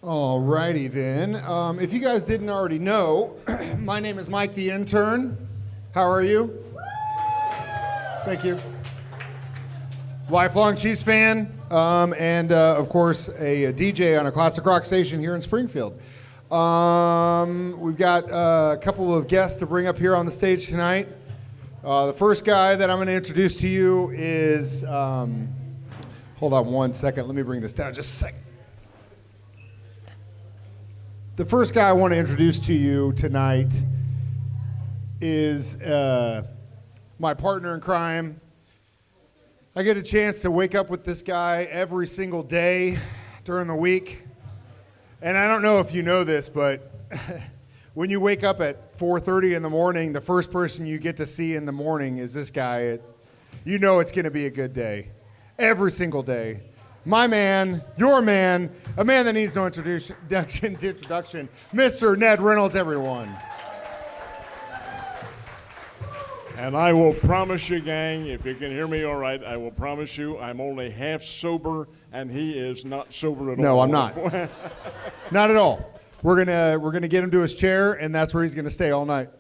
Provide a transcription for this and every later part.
All righty then. If you guys didn't already know, my name is Mike The Intern. How are you? Thank you. Lifelong Chiefs fan, and of course a DJ on a classic rock station here in Springfield. We've got a couple of guests to bring up here on the stage tonight. The first guy that I'm going to introduce to you is, hold on one second, let me bring this down just a second. The first guy I want to introduce to you tonight is my partner in crime. I get a chance to wake up with this guy every single day during the week. And I don't know if you know this, but when you wake up at 4:30 in the morning, the first person you get to see in the morning is this guy. You know it's going to be a good day. Every single day. My man, your man, a man that needs no introduction, Mr. Ned Reynolds, everyone. And I will promise you, gang, if you can hear me all right, I will promise you I'm only half sober, and he is not sober at all. No, I'm not. Not at all. We're gonna get him to his chair, and that's where he's gonna stay all night.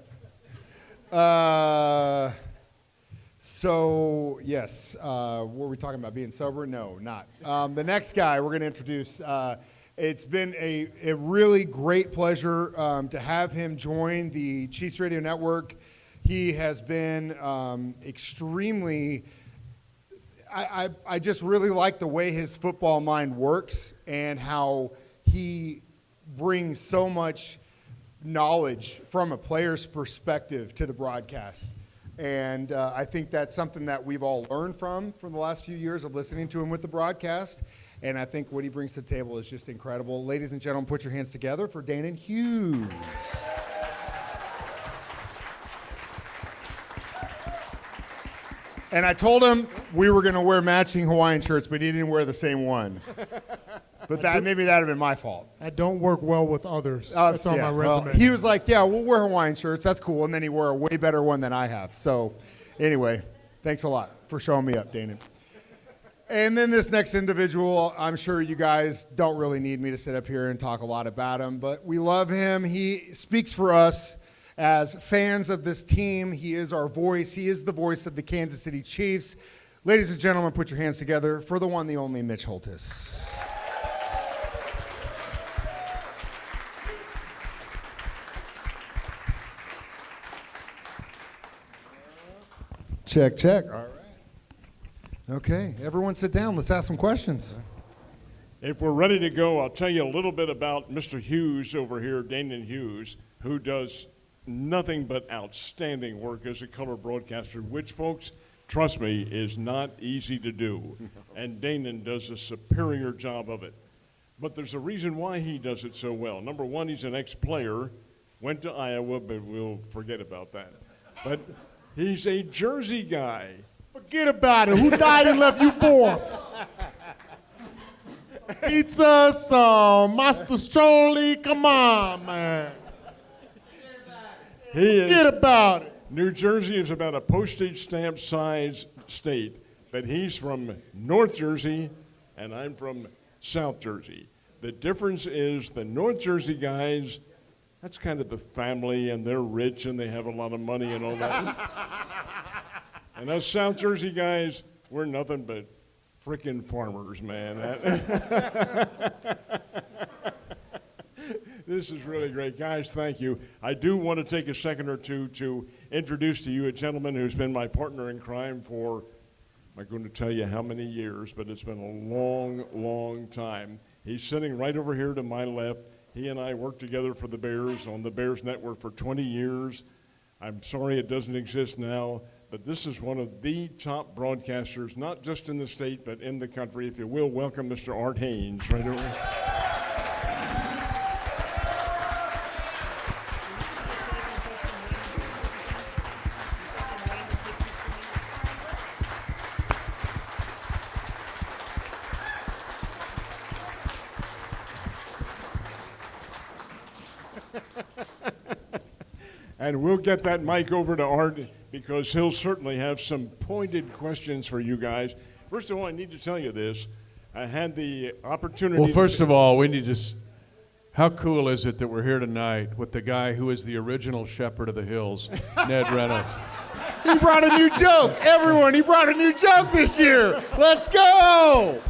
So yes, were we talking about being sober? No, not. The next guy we're gonna introduce. It's been a really great pleasure to have him join the Chiefs Radio Network. He has been extremely, I just really like the way his football mind works and how he brings so much knowledge from a player's perspective to the broadcast. And I think that's something that we've all learned from the last few years of listening to him with the broadcast. And I think what he brings to the table is just incredible. Ladies and gentlemen, put your hands together for Danan Hughes. And I told him we were going to wear matching Hawaiian shirts, but he didn't wear the same one. But maybe that would have been my fault. I don't work well with others. That's on my resume. Well, he was like, yeah, we'll wear Hawaiian shirts. That's cool. And then he wore a way better one than I have. So anyway, thanks a lot for showing me up, Danan. And then this next individual, I'm sure you guys don't really need me to sit up here and talk a lot about him, but we love him. He speaks for us. As fans of this team, he is our voice. He is the voice of the Kansas City Chiefs. Ladies and gentlemen, put your hands together for the one, the only Mitch Holthus. Check, check. All right. Okay, everyone sit down. Let's ask some questions. If we're ready to go, I'll tell you a little bit about Mr. Hughes over here, Danan Hughes, who does nothing but outstanding work as a color broadcaster, which, folks, trust me, is not easy to do. And Danan does a superior job of it. But there's a reason why he does it so well. Number one, he's an ex-player, went to Iowa, but we'll forget about that. But he's a Jersey guy. Forget about it. Who died and left you, boss? Pizza, some Master Strolly. Come on, man. Forget about it. New Jersey is about a postage stamp size state, but he's from North Jersey and I'm from South Jersey. The difference is the North Jersey guys, that's kind of the family and they're rich and they have a lot of money and all that. And us South Jersey guys, we're nothing but frickin' farmers, man. This is really great. Guys, thank you. I do want to take a second or two to introduce to you a gentleman who's been my partner in crime for, I'm going to tell you how many years, but it's been a long, long time. He's sitting right over here to my left. He and I worked together for the Bears on the Bears Network for 20 years. I'm sorry it doesn't exist now, but this is one of the top broadcasters, not just in the state, but in the country. If you will, welcome Mr. Art Haynes right over here. And we'll get that mic over to Art because he'll certainly have some pointed questions for you guys. First of all, I need to tell you this. I had the opportunity. Well, first of all, we need to How cool is it that we're here tonight with the guy who is the original Shepherd of the Hills, Ned Reynolds? He brought a new joke. Everyone, he brought a new joke this year. Let's go.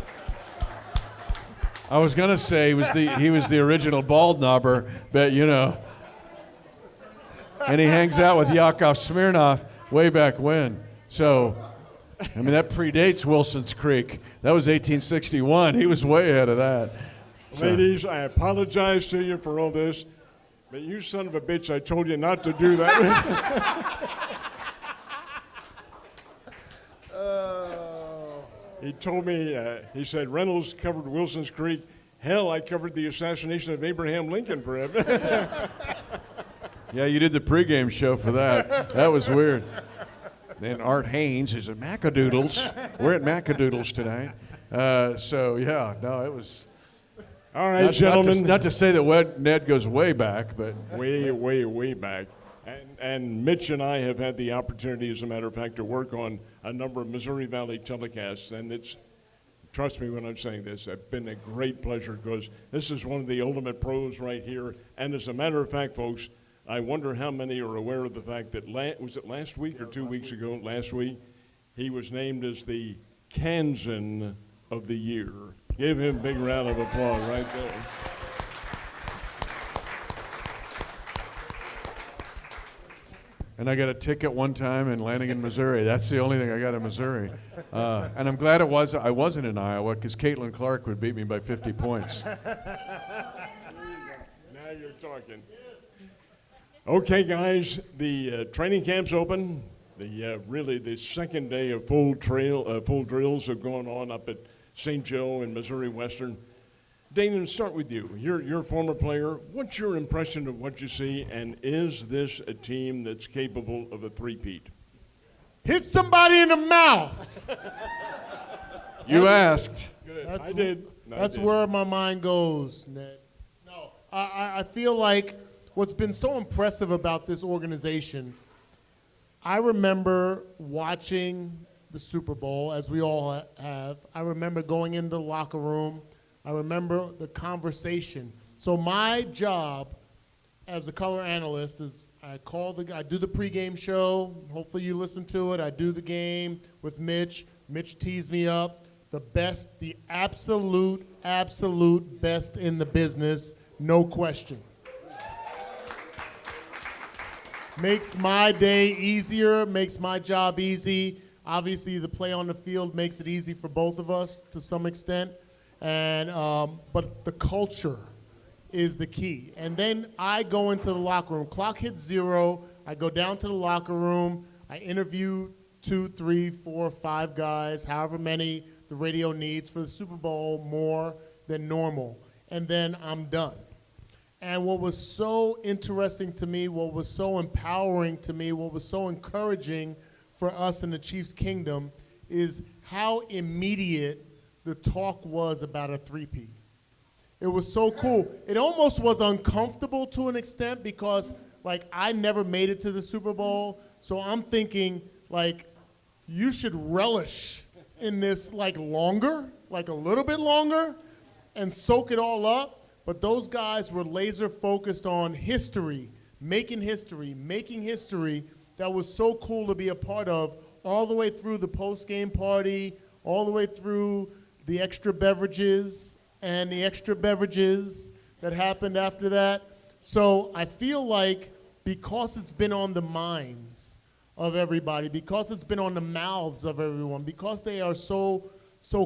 I was gonna say he was the original bald knobber, but you know. And he hangs out with Yakov Smirnoff way back when. So, I mean, that predates Wilson's Creek. That was 1861. He was way ahead of that. So. Ladies, I apologize to you for all this, but you son of a bitch, I told you not to do that. He told me, he said, Reynolds covered Wilson's Creek. Hell, I covered the assassination of Abraham Lincoln for him. Yeah, you did the pregame show for that. That was weird. Then Art Haynes is at Macadoodles. We're at Macadoodles tonight. So, yeah, no, it was... All right, gentlemen. Not to say that Ned goes way back, but... Way back. And Mitch and I have had the opportunity, as a matter of fact, to work on a number of Missouri Valley telecasts, and it's, trust me when I'm saying this, it's been a great pleasure because this is one of the ultimate pros right here. And as a matter of fact, folks, I wonder how many are aware of the fact that, was it last week or 2 weeks ago? Last week, he was named as the Kansan of the Year. Give him a big round of applause right there. And I got a ticket one time in landing in Missouri. That's the only thing I got in Missouri. And I'm glad I wasn't in Iowa because Caitlin Clark would beat me by 50 points. Now you're talking. Okay, guys, the training camp's open. Really the second day of full drills have gone on up at St. Joe and Missouri Western. Danan, start with you. You're a former player. What's your impression of what you see, and is this a team that's capable of a three-peat? Hit somebody in the mouth. You asked. Good. That's I did. No, That's I did. where my mind goes, Ned. No, I feel like what's been so impressive about this organization, I remember watching the Super Bowl, as we all have. I remember going into the locker room. I remember the conversation. So my job as the color analyst is I do the pregame show. Hopefully you listen to it. I do the game with Mitch. Mitch tees me up. The absolute best in the business, no question. Makes my day easier, makes my job easy. Obviously, the play on the field makes it easy for both of us to some extent. And but the culture is the key. And then I go into the locker room. Clock hits 0. I go down to the locker room. I interview 2, 3, 4, 5 guys, however many the radio needs for the Super Bowl, more than normal. And then I'm done. And what was so interesting to me, what was so empowering to me, what was so encouraging for us in the Chiefs Kingdom is how immediate the talk was about a three-peat. It was so cool. It almost was uncomfortable to an extent because, like, I never made it to the Super Bowl, so I'm thinking, like, you should relish in this, like, longer, like a little bit longer, and soak it all up. But those guys were laser focused on history, making history. That was so cool to be a part of, all the way through the post-game party, all the way through the extra beverages and the extra beverages that happened after that. So I feel like because it's been on the minds of everybody, because it's been on the mouths of everyone, because they are so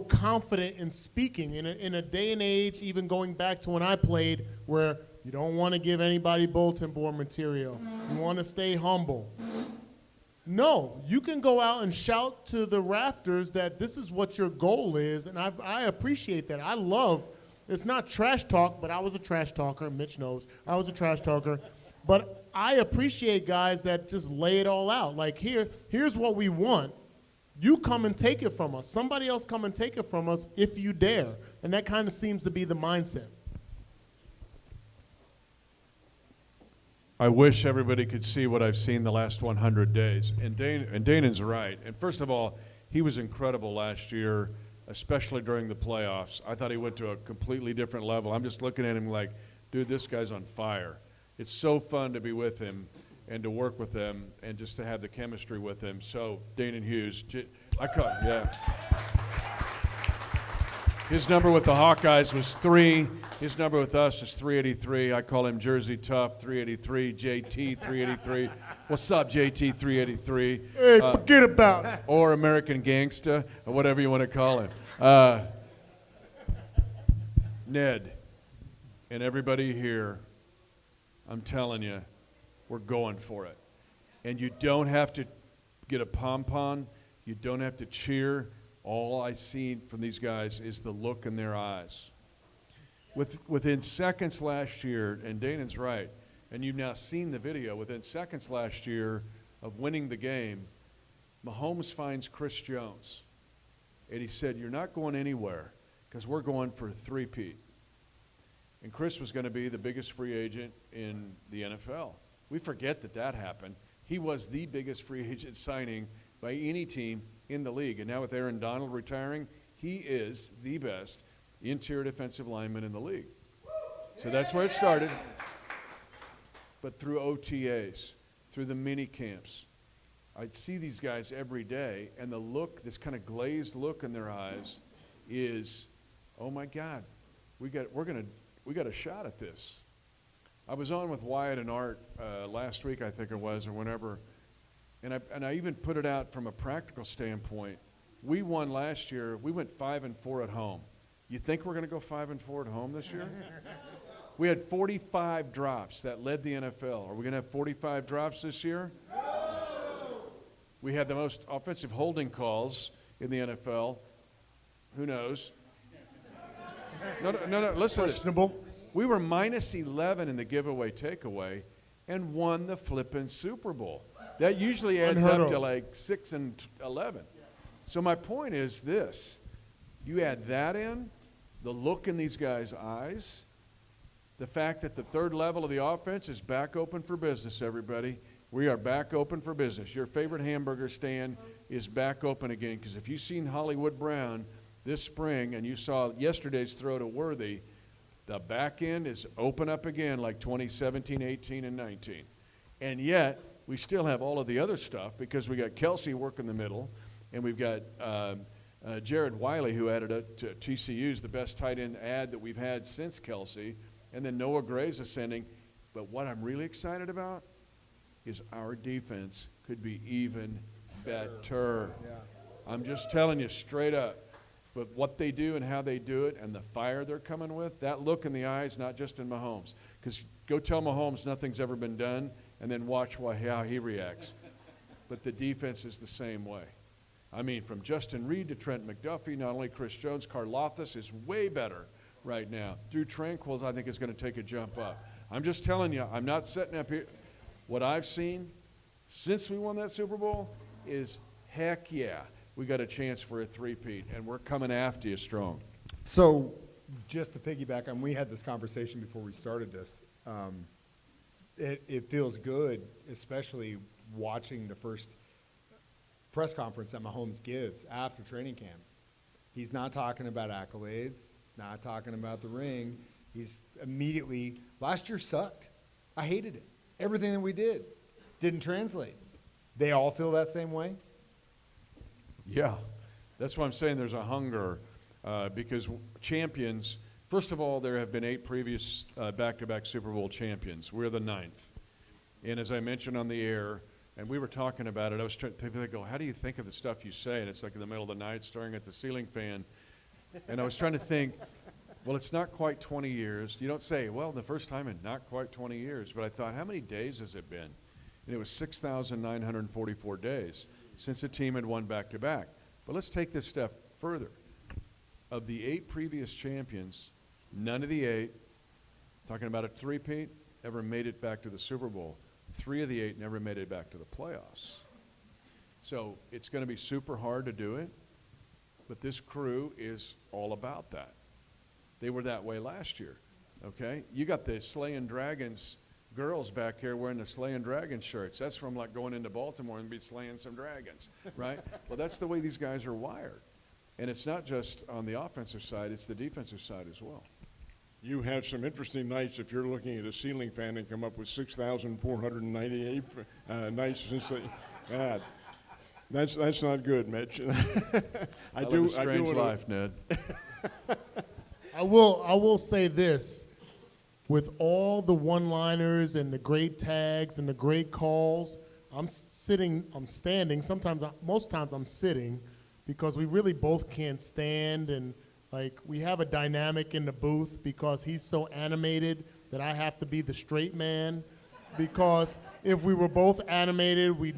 confident in speaking in a day and age, even going back to when I played, where you don't want to give anybody bulletin board material. You want to stay humble. No, you can go out and shout to the rafters that this is what your goal is, and I appreciate that. I love, it's not trash talk, but I was a trash talker. Mitch knows. I was a trash talker. But I appreciate guys that just lay it all out. Like, here's what we want. You come and take it from us. Somebody else come and take it from us if you dare. And that kind of seems to be the mindset. I wish everybody could see what I've seen the last 100 days. And Danan's right. And first of all, he was incredible last year, especially during the playoffs. I thought he went to a completely different level. I'm just looking at him like, dude, this guy's on fire. It's so fun to be with him and to work with him and just to have the chemistry with him. So, Danan Hughes, yeah. His number with the Hawkeyes was 3. His number with us is 383. I call him Jersey Tough 383, JT 383. What's up, JT 383? Hey, forget about it. Or American Gangsta, or whatever you want to call him. Ned, and everybody here, I'm telling you, we're going for it. And you don't have to get a pom-pom. You don't have to cheer. All I see from these guys is the look in their eyes. Within seconds last year, and Danan's right, and you've now seen the video, within seconds last year of winning the game, Mahomes finds Chris Jones. And he said, you're not going anywhere because we're going for a three-peat. And Chris was going to be the biggest free agent in the NFL. We forget that happened. He was the biggest free agent signing by any team in the league. And now with Aaron Donald retiring, he is the best interior defensive lineman in the league. So that's where it started. But through OTAs, through the mini camps, I'd see these guys every day, and the look, this kind of glazed look in their eyes is, oh my God, we got a shot at this. I was on with Wyatt and Art last week, I think it was, or whenever, and I even put it out from a practical standpoint. We won last year. We went 5-4 at home. You think we're going to go 5-4 at home this year? We had 45 drops that led the NFL. Are we going to have 45 drops this year? No! We had the most offensive holding calls in the NFL. Who knows? No, listen to this. Questionable. We were minus 11 in the giveaway takeaway and won the flippin' Super Bowl. That usually adds Unheard up of. to like 6-11. So my point is this. You add that in, the look in these guys' eyes, the fact that the third level of the offense is back open for business, everybody. We are back open for business. Your favorite hamburger stand is back open again, because if you've seen Hollywood Brown this spring and you saw yesterday's throw to Worthy, the back end is open up again like 2017, 18, and 19. And yet, we still have all of the other stuff because we got Kelsey working the middle, and we've got Jared Wiley, who added it to TCU's the best tight end ad that we've had since Kelsey, and then Noah Gray's ascending. But what I'm really excited about is our defense could be even better. Yeah. I'm just telling you straight up. But what they do and how they do it and the fire they're coming with, that look in the eyes, not just in Mahomes. Because go tell Mahomes nothing's ever been done and then watch how he reacts. But the defense is the same way. I mean, from Justin Reed to Trent McDuffie, not only Chris Jones, Karlaftis is way better right now. Drew Tranquil, I think, is going to take a jump up. I'm just telling you, I'm not setting up here. What I've seen since we won that Super Bowl is heck yeah. We got a chance for a three-peat, and we're coming after you strong. So just to piggyback on, we had this conversation before we started this. It feels good, especially watching the first press conference that Mahomes gives after training camp. He's not talking about accolades. He's not talking about the ring. He's immediately, last year sucked. I hated it. Everything that we did didn't translate. They all feel that same way? Yeah, that's why I'm saying there's a hunger because champions, first of all, there have been 8 previous back-to-back Super Bowl champions. We're the 9th. And as I mentioned on the air, and we were talking about it, I was trying to go, how do you think of the stuff you say? And it's like in the middle of the night staring at the ceiling fan. And I was trying to think, well, it's not quite 20 years. You don't say, well, the first time in not quite 20 years. But I thought, how many days has it been? And it was 6,944 days since a team had won back-to-back. But let's take this step further. Of the 8 previous champions, none of the 8, talking about a three-peat, ever made it back to the Super Bowl. 3 of the 8 never made it back to the playoffs. So it's going to be super hard to do it, but this crew is all about that. They were that way last year, okay? You got the Slaying Dragons girls back here wearing the Slaying Dragons shirts. That's from like going into Baltimore and be slaying some dragons, right? Well, that's the way these guys are wired. And it's not just on the offensive side, it's the defensive side as well. You have some interesting nights if you're looking at a ceiling fan and come up with 6,498 nights since God. That's not good, Mitch. I live a strange life, Ned. I will say this. With all the one-liners and the great tags and the great calls, I'm standing. Most times I'm sitting because we really both can't stand, and like we have a dynamic in the booth because he's so animated that I have to be the straight man. Because if we were both animated, we'd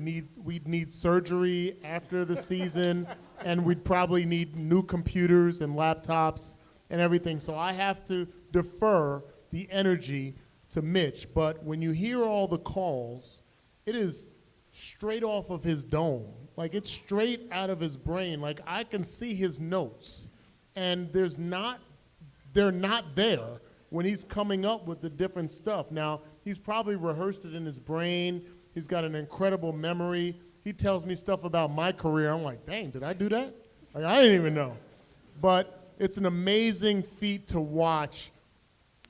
need surgery after the season, and we'd probably need new computers and laptops and everything. So I have to defer the energy to Mitch. But when you hear all the calls, it is straight off of his dome. Like, it's straight out of his brain. Like, I can see his notes, and they're not there when he's coming up with the different stuff. Now, he's probably rehearsed it in his brain. He's got an incredible memory. He tells me stuff about my career. I'm like, dang, did I do that? Like, I didn't even know. But it's an amazing feat to watch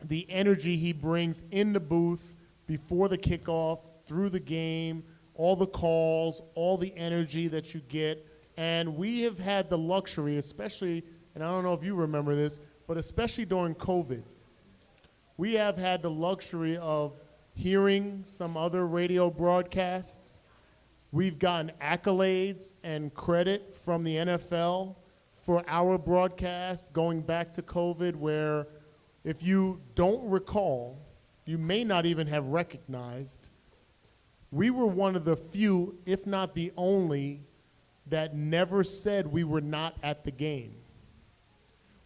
the energy he brings in the booth before the kickoff, through the game, all the calls, all the energy that you get. And we have had the luxury, especially, and I don't know if you remember this, but especially during COVID, we have had the luxury of hearing some other radio broadcasts. We've gotten accolades and credit from the NFL for our broadcast going back to COVID, where if you don't recall, you may not even have recognized, we were one of the few, if not the only, that never said we were not at the game.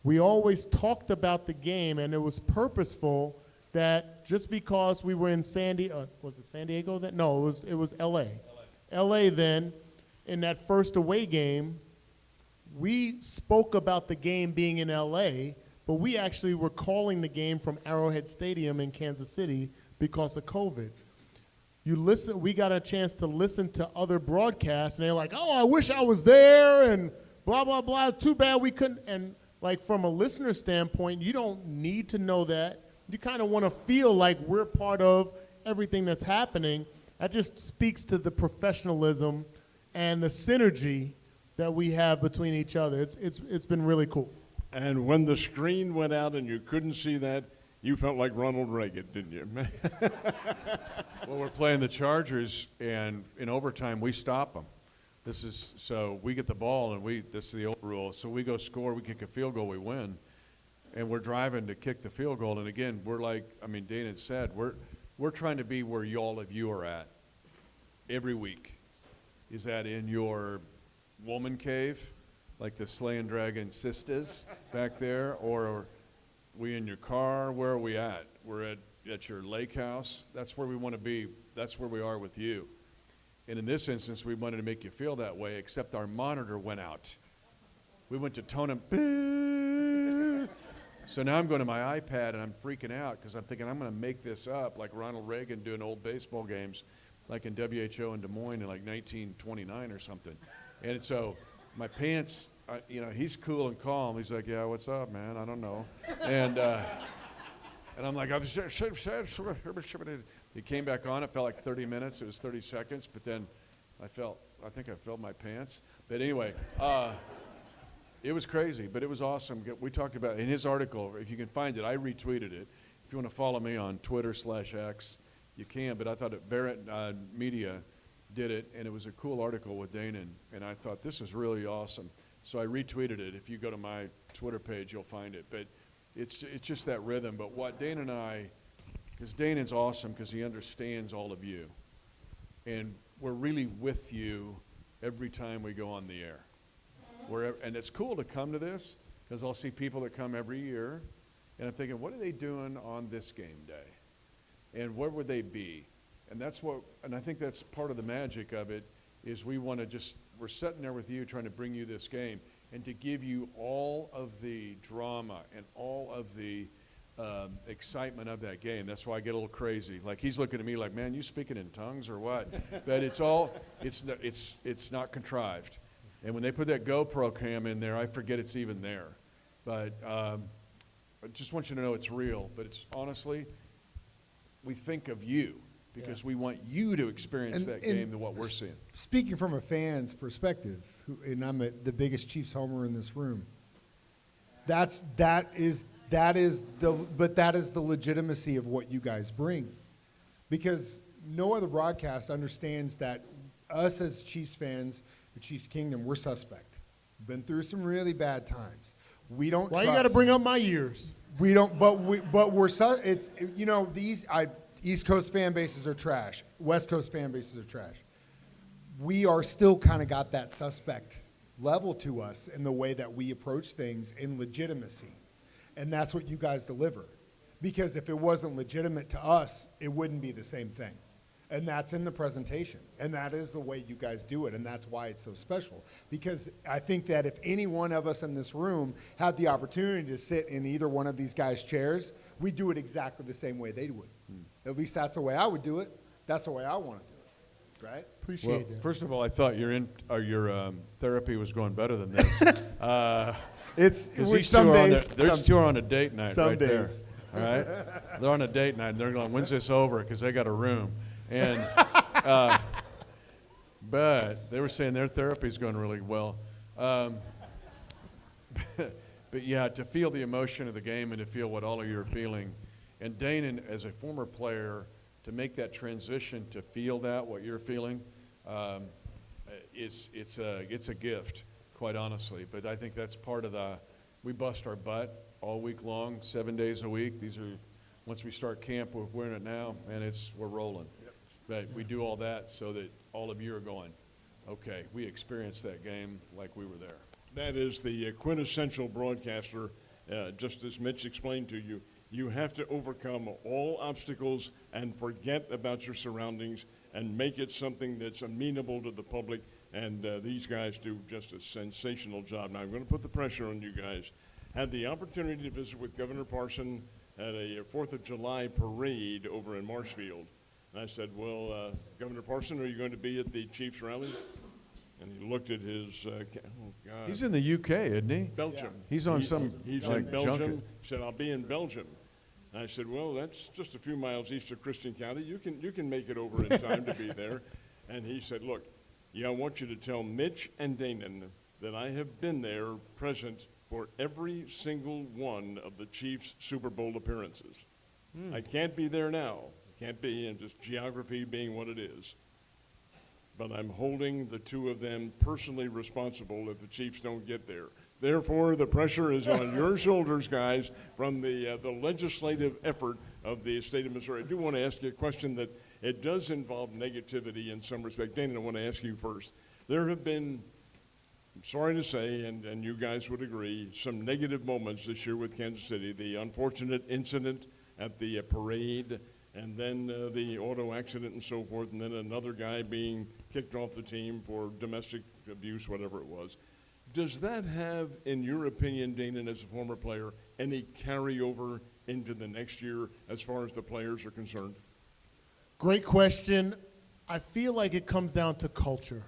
We always talked about the game, and it was purposeful that just because we were in was it San Diego then? No, it was L.A. L.A. then, in that first away game, we spoke about the game being in L.A., but we actually were calling the game from Arrowhead Stadium in Kansas City because of COVID. We got a chance to listen to other broadcasts, and they're like, oh, I wish I was there, and blah, blah, blah. Too bad we couldn't. And like from a listener standpoint, you don't need to know that. You kind of want to feel like we're part of everything that's happening. That just speaks to the professionalism and the synergy that we have between each other. It's been really cool. And when the screen went out and you couldn't see that, you felt like Ronald Reagan, didn't you? Well, we're playing the Chargers, and in overtime, we stop them. So we get the ball, and this is the old rule. So we go score, we kick a field goal, we win. And we're driving to kick the field goal. And again, we're like, Danan said, we're trying to be where all of you are at every week. Is that in your woman cave, like the Slaying Dragon sisters back there? Or are we in your car? Where are we at? We're at your lake house. That's where we want to be. That's where we are with you. And in this instance, we wanted to make you feel that way, except our monitor went out. We went to tone him. So now I'm going to my iPad, and I'm freaking out because I'm thinking I'm going to make this up like Ronald Reagan doing old baseball games like in WHO in Des Moines in like 1929 or something. And so my pants, he's cool and calm. He's like, yeah, what's up, man? I don't know. And I'm like, he came back on. It felt like 30 minutes. It was 30 seconds. But then I think I felt my pants. But anyway, it was crazy, but it was awesome. We talked about in his article, if you can find it, I retweeted it. If you want to follow me on Twitter/X, you can. But I thought Barrett Media did it, and it was a cool article with Danan. And I thought, this is really awesome. So I retweeted it. If you go to my Twitter page, you'll find it. But it's just that rhythm. But what Danan and I, because Danan's awesome because he understands all of you. And we're really with you every time we go on the air. And it's cool to come to this because I'll see people that come every year, and I'm thinking, what are they doing on this game day? And where would they be? And I think that's part of the magic of it is we're sitting there with you trying to bring you this game and to give you all of the drama and all of the excitement of that game. That's why I get a little crazy. Like he's looking at me like, man, you speaking in tongues or what? But it's not contrived. And when they put that GoPro cam in there, I forget it's even there. But I just want you to know it's real, but it's honestly, we think of you because we want you to experience that game than what we're seeing. Speaking from a fan's perspective, and I'm the biggest Chiefs homer in this room, that is the legitimacy of what you guys bring, because no other broadcast understands that us as Chiefs fans, the Chiefs Kingdom, we're suspect. Been through some really bad times. We don't. Why trust. you got to bring up my years? We don't. But we're. It's these East Coast fan bases are trash. West Coast fan bases are trash. We are still kind of got that suspect level to us in the way that we approach things in legitimacy, and that's what you guys deliver. Because if it wasn't legitimate to us, it wouldn't be the same thing. And that's in the presentation. And that is the way you guys do it. And that's why it's so special. Because I think that if any one of us in this room had the opportunity to sit in either one of these guys' chairs, we'd do it exactly the same way they would. At least that's the way I would do it. That's the way I want to do it. Right? Appreciate Well, that. first of all, I thought your therapy was going better than this. It's 'Cause which these some two are on days. these two are on a date night some right days. there. All right? They're on a date night, and they're going, when's this over? Because they got a room. And but they were saying their therapy is going really well. But yeah, to feel the emotion of the game and to feel what all of you are feeling, and Danan, as a former player, to make that transition to feel that what you're feeling, it's a gift, quite honestly. But I think that's part of we bust our butt all week long, 7 days a week. Once we start camp, we're in it now, and we're rolling. But we do all that so that all of you are going, okay, we experienced that game like we were there. That is the quintessential broadcaster. Just as Mitch explained to you, you have to overcome all obstacles and forget about your surroundings and make it something that's amenable to the public. And these guys do just a sensational job. Now, I'm going to put the pressure on you guys. Had the opportunity to visit with Governor Parson at a 4th of July parade over in Marshfield. And I said, well, Governor Parson, are you going to be at the Chiefs rally? And he looked at his, oh, God. He's in the UK, isn't he? Belgium. He's on He's like, in Belgium. junket. He said, I'll be in Belgium. And I said, well, that's just a few miles east of Christian County. You can make it over in time to be there. And he said, look, I want you to tell Mitch and Danan that I have been there present for every single one of the Chiefs' Super Bowl appearances. I can't be there now. Can't be, and just geography being what it is. But I'm holding the two of them personally responsible if the Chiefs don't get there. Therefore, the pressure is on your shoulders, guys, from the legislative effort of the state of Missouri. I do want to ask you a question that it does involve negativity in some respect. Danan, I want to ask you first. There have been, I'm sorry to say, and you guys would agree, some negative moments this year with Kansas City. The unfortunate incident at the parade, and then the auto accident and so forth, and then another guy being kicked off the team for domestic abuse, whatever it was. Does that have, in your opinion, Danan, as a former player, any carryover into the next year as far as the players are concerned? Great question. I feel like it comes down to culture.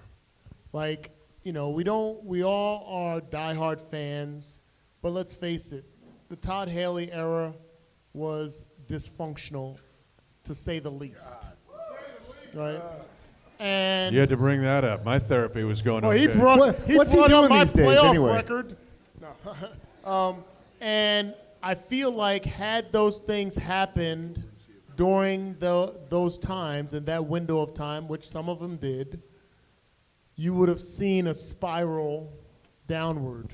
Like, we all are diehard fans, but let's face it, the Todd Haley era was dysfunctional, to say the least. Right? And You had to bring that up. My therapy was going well, okay. he brought What's he up doing my these days playoff anyway? record. No. And I feel like had those things happened during those times and that window of time, which some of them did, you would have seen a spiral downward.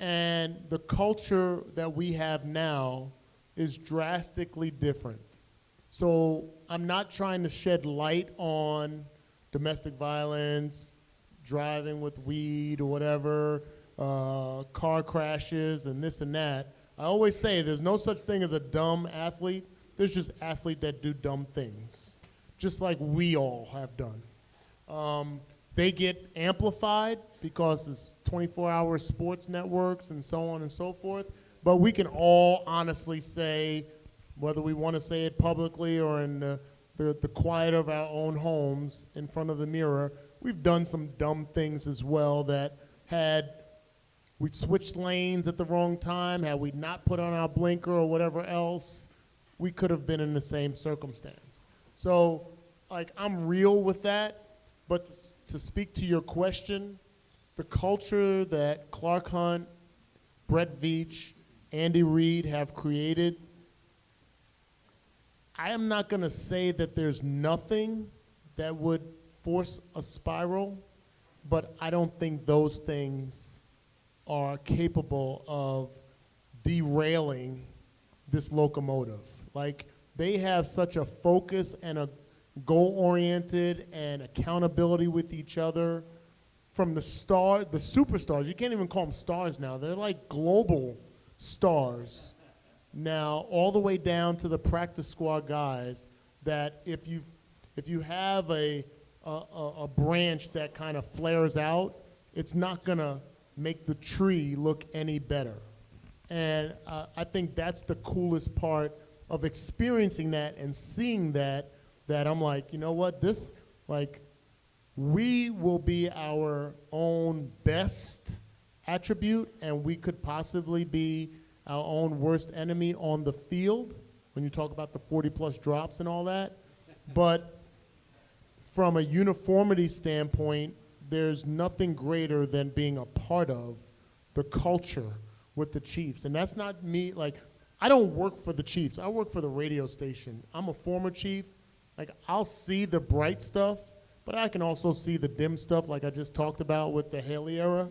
And the culture that we have now is drastically different. So I'm not trying to shed light on domestic violence, driving with weed or whatever, car crashes and this and that. I always say there's no such thing as a dumb athlete. There's just athletes that do dumb things, just like we all have done. They get amplified because it's 24-hour sports networks and so on and so forth. But we can all honestly say, whether we want to say it publicly or in the quiet of our own homes in front of the mirror, we've done some dumb things as well that had we switched lanes at the wrong time, had we not put on our blinker or whatever else, we could have been in the same circumstance. So, like, I'm real with that, but to speak to your question, the culture that Clark Hunt, Brett Veach, Andy Reid have created, I am not going to say that there's nothing that would force a spiral, but I don't think those things are capable of derailing this locomotive. Like, they have such a focus and a goal-oriented and accountability with each other from the superstars. You can't even call them stars now. They're like global stars now, all the way down to the practice squad guys, that if you have a branch that kind of flares out, it's not going to make the tree look any better. And I think that's the coolest part of experiencing that and seeing that I'm like, you know what, we will be our own best attribute, and we could possibly be our own worst enemy on the field when you talk about the 40-plus drops and all that. But from a uniformity standpoint, there's nothing greater than being a part of the culture with the Chiefs. And that's not me, like, I don't work for the Chiefs. I work for the radio station. I'm a former Chief. Like, I'll see the bright stuff, but I can also see the dim stuff like I just talked about with the Haley era.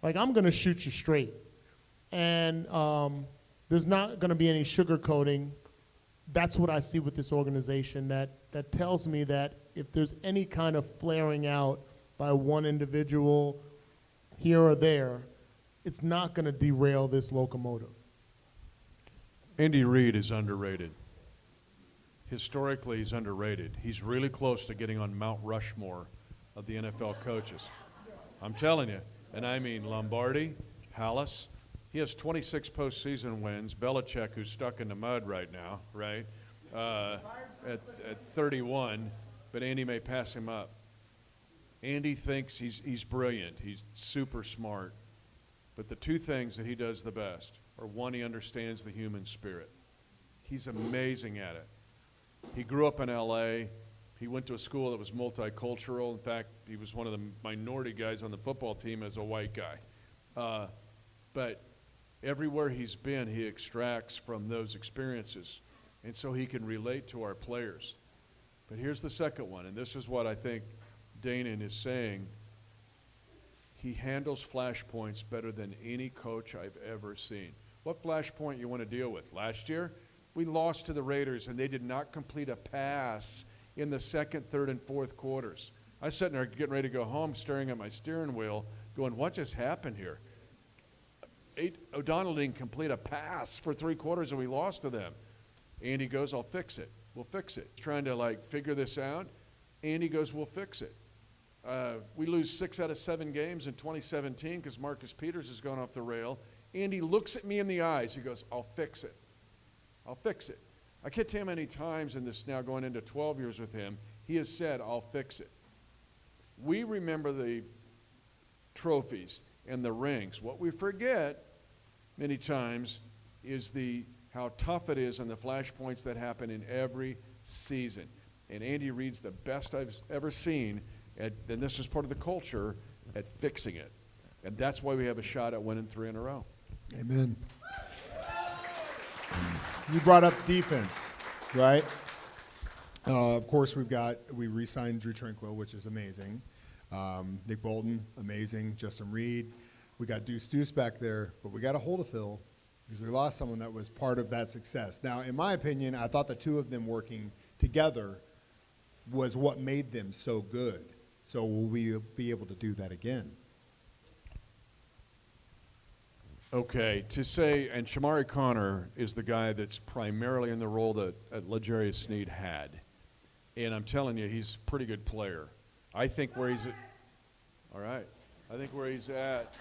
Like, I'm going to shoot you straight. And there's not going to be any sugarcoating. That's what I see with this organization, that tells me that if there's any kind of flaring out by one individual here or there, it's not going to derail this locomotive. Andy Reid is underrated. Historically, he's underrated. He's really close to getting on Mount Rushmore of the NFL coaches. I'm telling you. And I mean Lombardi, Hallis. He has 26 postseason wins. Belichick, who's stuck in the mud right now, right, at 31. But Andy may pass him up. Andy thinks he's brilliant. He's super smart. But the two things that he does the best are, one, he understands the human spirit. He's amazing at it. He grew up in L.A. He went to a school that was multicultural. In fact, he was one of the minority guys on the football team as a white guy. But everywhere he's been, he extracts from those experiences. And so he can relate to our players. But here's the second one, and this is what I think Danan is saying. He handles flashpoints better than any coach I've ever seen. What flashpoint you want to deal with? Last year, we lost to the Raiders, and they did not complete a pass in the second, third, and fourth quarters. I was sitting there getting ready to go home, staring at my steering wheel, going, what just happened here? O'Donnell didn't complete a pass for 3 quarters, and we lost to them. Andy goes, I'll fix it. We'll fix it. Trying to, figure this out. Andy goes, we'll fix it. We lose 6 out of 7 games in 2017 because Marcus Peters has gone off the rail. Andy looks at me in the eyes. He goes, I'll fix it. I'll fix it. I can't tell you how many times in this now going into 12 years with him, he has said, I'll fix it. We remember the trophies and the rings. What we forget many times is how tough it is and the flashpoints that happen in every season. And Andy Reid's the best I've ever seen, and this is part of the culture, at fixing it. And that's why we have a shot at winning 3 in a row. Amen. You brought up defense, right? Of course, we re-signed Drew Tranquill, which is amazing. Nick Bolton, amazing. Justin Reed. We got Deuce back there, but we got to hold a Phil because we lost someone that was part of that success. Now, in my opinion, I thought the two of them working together was what made them so good. So will we be able to do that again? Okay, to say, and Shamari Connor is the guy that's primarily in the role that L'Jarius Sneed had. And I'm telling you, he's a pretty good player. I think where he's at, all right, I think where he's at,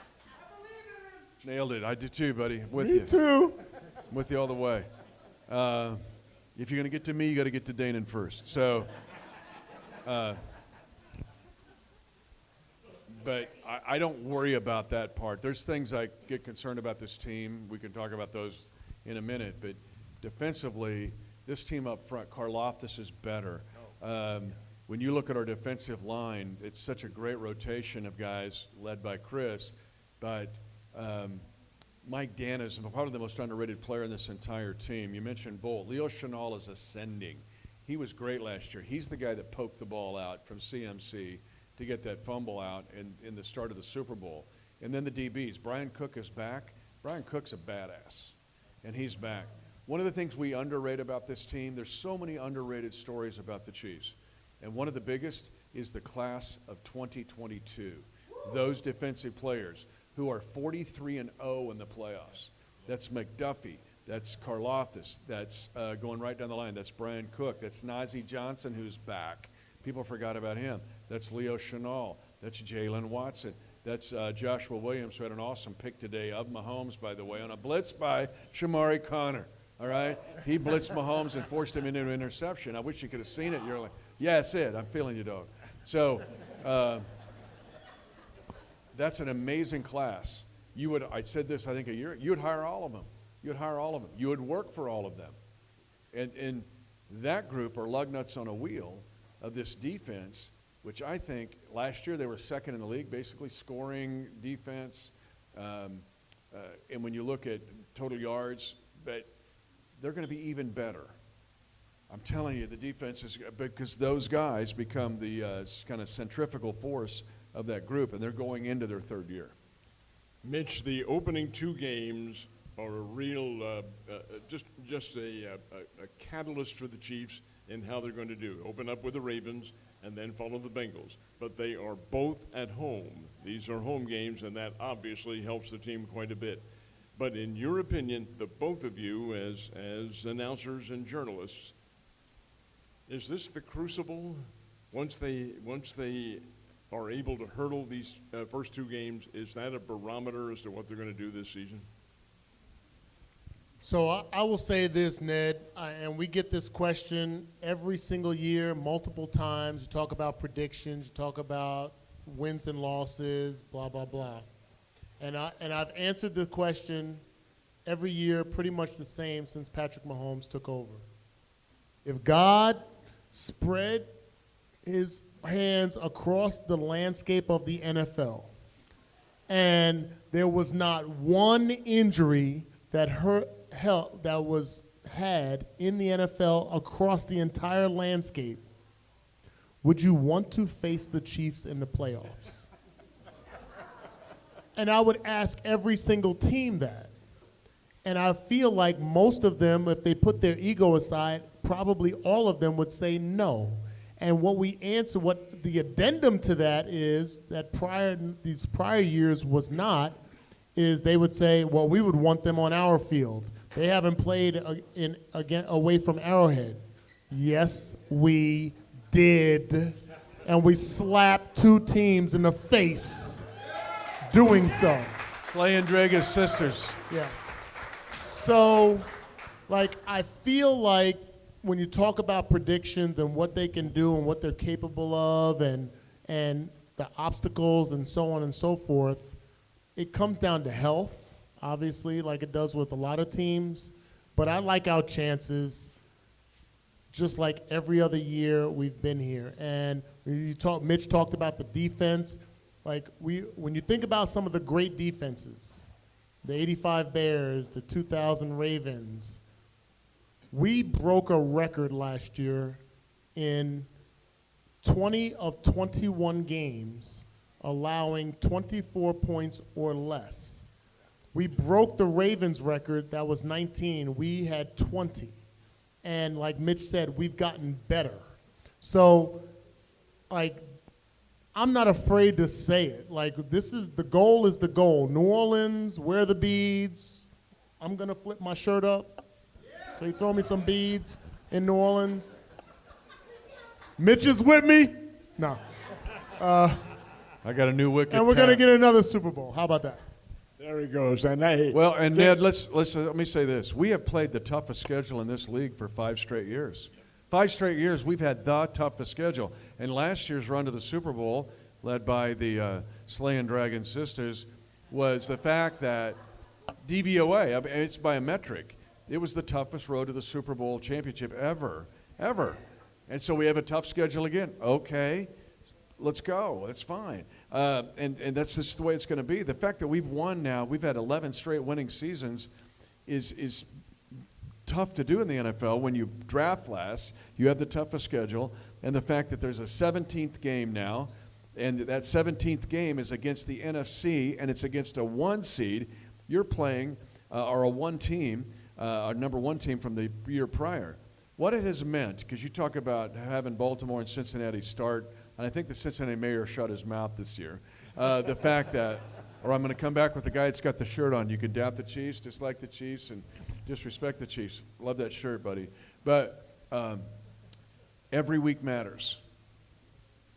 nailed it. I do too, buddy. With Me you. too. I'm with you all the way. If you're going to get to me, you got to get to Danan first. So but I don't worry about that part. There's things I get concerned about this team. We can talk about those in a minute. But defensively, this team up front, Karlaftis is better. When you look at our defensive line, it's such a great rotation of guys led by Chris. But Mike Dan is probably the most underrated player in this entire team. You mentioned Bolt. Leo Chenal is ascending. He was great last year. He's the guy that poked the ball out from CMC to get that fumble out in the start of the Super Bowl. And then the DBs. Brian Cook is back. Brian Cook's a badass, and he's back. One of the things we underrate about this team, there's so many underrated stories about the Chiefs. And one of the biggest is the class of 2022. Those defensive players who are 43-0 in the playoffs. That's McDuffie. That's Karlaftis. That's going right down the line. That's Brian Cook. That's Najee Johnson, who's back. People forgot about him. That's Leo Chenal. That's Jalen Watson. That's Joshua Williams, who had an awesome pick today of Mahomes, by the way, on a blitz by Shamari Connor. All right? He blitzed Mahomes and forced him into an interception. I wish you could have seen it. You're like, yeah, that's it. I'm feeling you, dog. So that's an amazing class. I said this, I think, a year. You would hire all of them. You'd hire all of them. You would work for all of them. And that group are lug nuts on a wheel of this defense, which I think last year they were second in the league, basically scoring defense. And when you look at total yards, but they're going to be even better. I'm telling you, the defense is because those guys become the kind of centrifugal force of that group, and they're going into their third year. Mitch, the opening two games are a real, just a catalyst for the Chiefs in how they're going to do. Open up with the Ravens and then follow the Bengals. But they are both at home. These are home games, and that obviously helps the team quite a bit. But in your opinion, the both of you as announcers and journalists, is this the crucible? Once they are able to hurdle these first two games, is that a barometer as to what they're going to do this season? So I will say this, Ned, and we get this question every single year, multiple times. You talk about predictions, you talk about wins and losses, blah, blah, blah. And I've answered the question every year pretty much the same since Patrick Mahomes took over. If God spread his hands across the landscape of the NFL and there was not one injury that was had in the NFL across the entire landscape, would you want to face the Chiefs in the playoffs? And I would ask every single team that. And I feel like most of them, if they put their ego aside, probably all of them would say no. And what the addendum to that is that these prior years was not, is they would say, well, we would want them on our field. They haven't played away from Arrowhead. Yes, we did. And we slapped two teams in the face doing so. Slay and Draga's sisters. Yes. So, I feel like when you talk about predictions and what they can do and what they're capable of and the obstacles and so on and so forth, it comes down to health, obviously, like it does with a lot of teams. But I like our chances just like every other year we've been here. And Mitch talked about the defense. When you think about some of the great defenses, the 85 Bears, the 2000 Ravens, we broke a record last year in 20 of 21 games, allowing 24 points or less. We broke the Ravens record, that was 19. We had 20. And like Mitch said, we've gotten better. So, I'm not afraid to say it. The goal is the goal. New Orleans, wear the beads. I'm going to flip my shirt up. So you throw me some beads in New Orleans. Mitch is with me? No. I got a new wicket. And we're going to get another Super Bowl. How about that? There he goes. And Ned, let me say this. We have played the toughest schedule in this league for 5 straight years. 5 straight years, we've had the toughest schedule. And last year's run to the Super Bowl, led by the Slaying Dragon Sisters, was the fact that DVOA, I mean, it's biometric. It was the toughest road to the Super Bowl championship ever. And so we have a tough schedule again. Okay, let's go. That's fine. And that's just the way it's going to be. The fact that we've won now, we've had 11 straight winning seasons, is tough to do in the NFL. When you draft last, you have the toughest schedule. And the fact that there's a 17th game now, and that 17th game is against the NFC, and it's against a 1 seed. You're playing, or a 1 team, our number 1 team from the year prior. What it has meant, because you talk about having Baltimore and Cincinnati start, and I think the Cincinnati mayor shut his mouth this year. The fact that, or I'm going to come back with the guy that's got the shirt on. You can doubt the Chiefs, dislike the Chiefs, and disrespect the Chiefs. Love that shirt, buddy. But every week matters.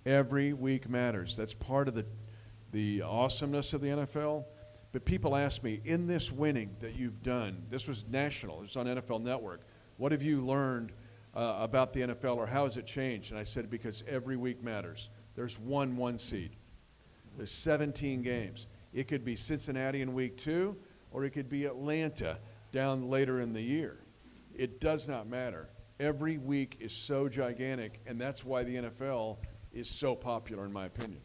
Every week matters. That's part of the awesomeness of the NFL. But people ask me, in this winning that you've done, this was national, it was on NFL Network, what have you learned about the NFL, or how has it changed? And I said, because every week matters. There's 1 seed. There's 17 games. It could be Cincinnati in week 2, or it could be Atlanta down later in the year. It does not matter. Every week is so gigantic, and that's why the NFL is so popular, in my opinion.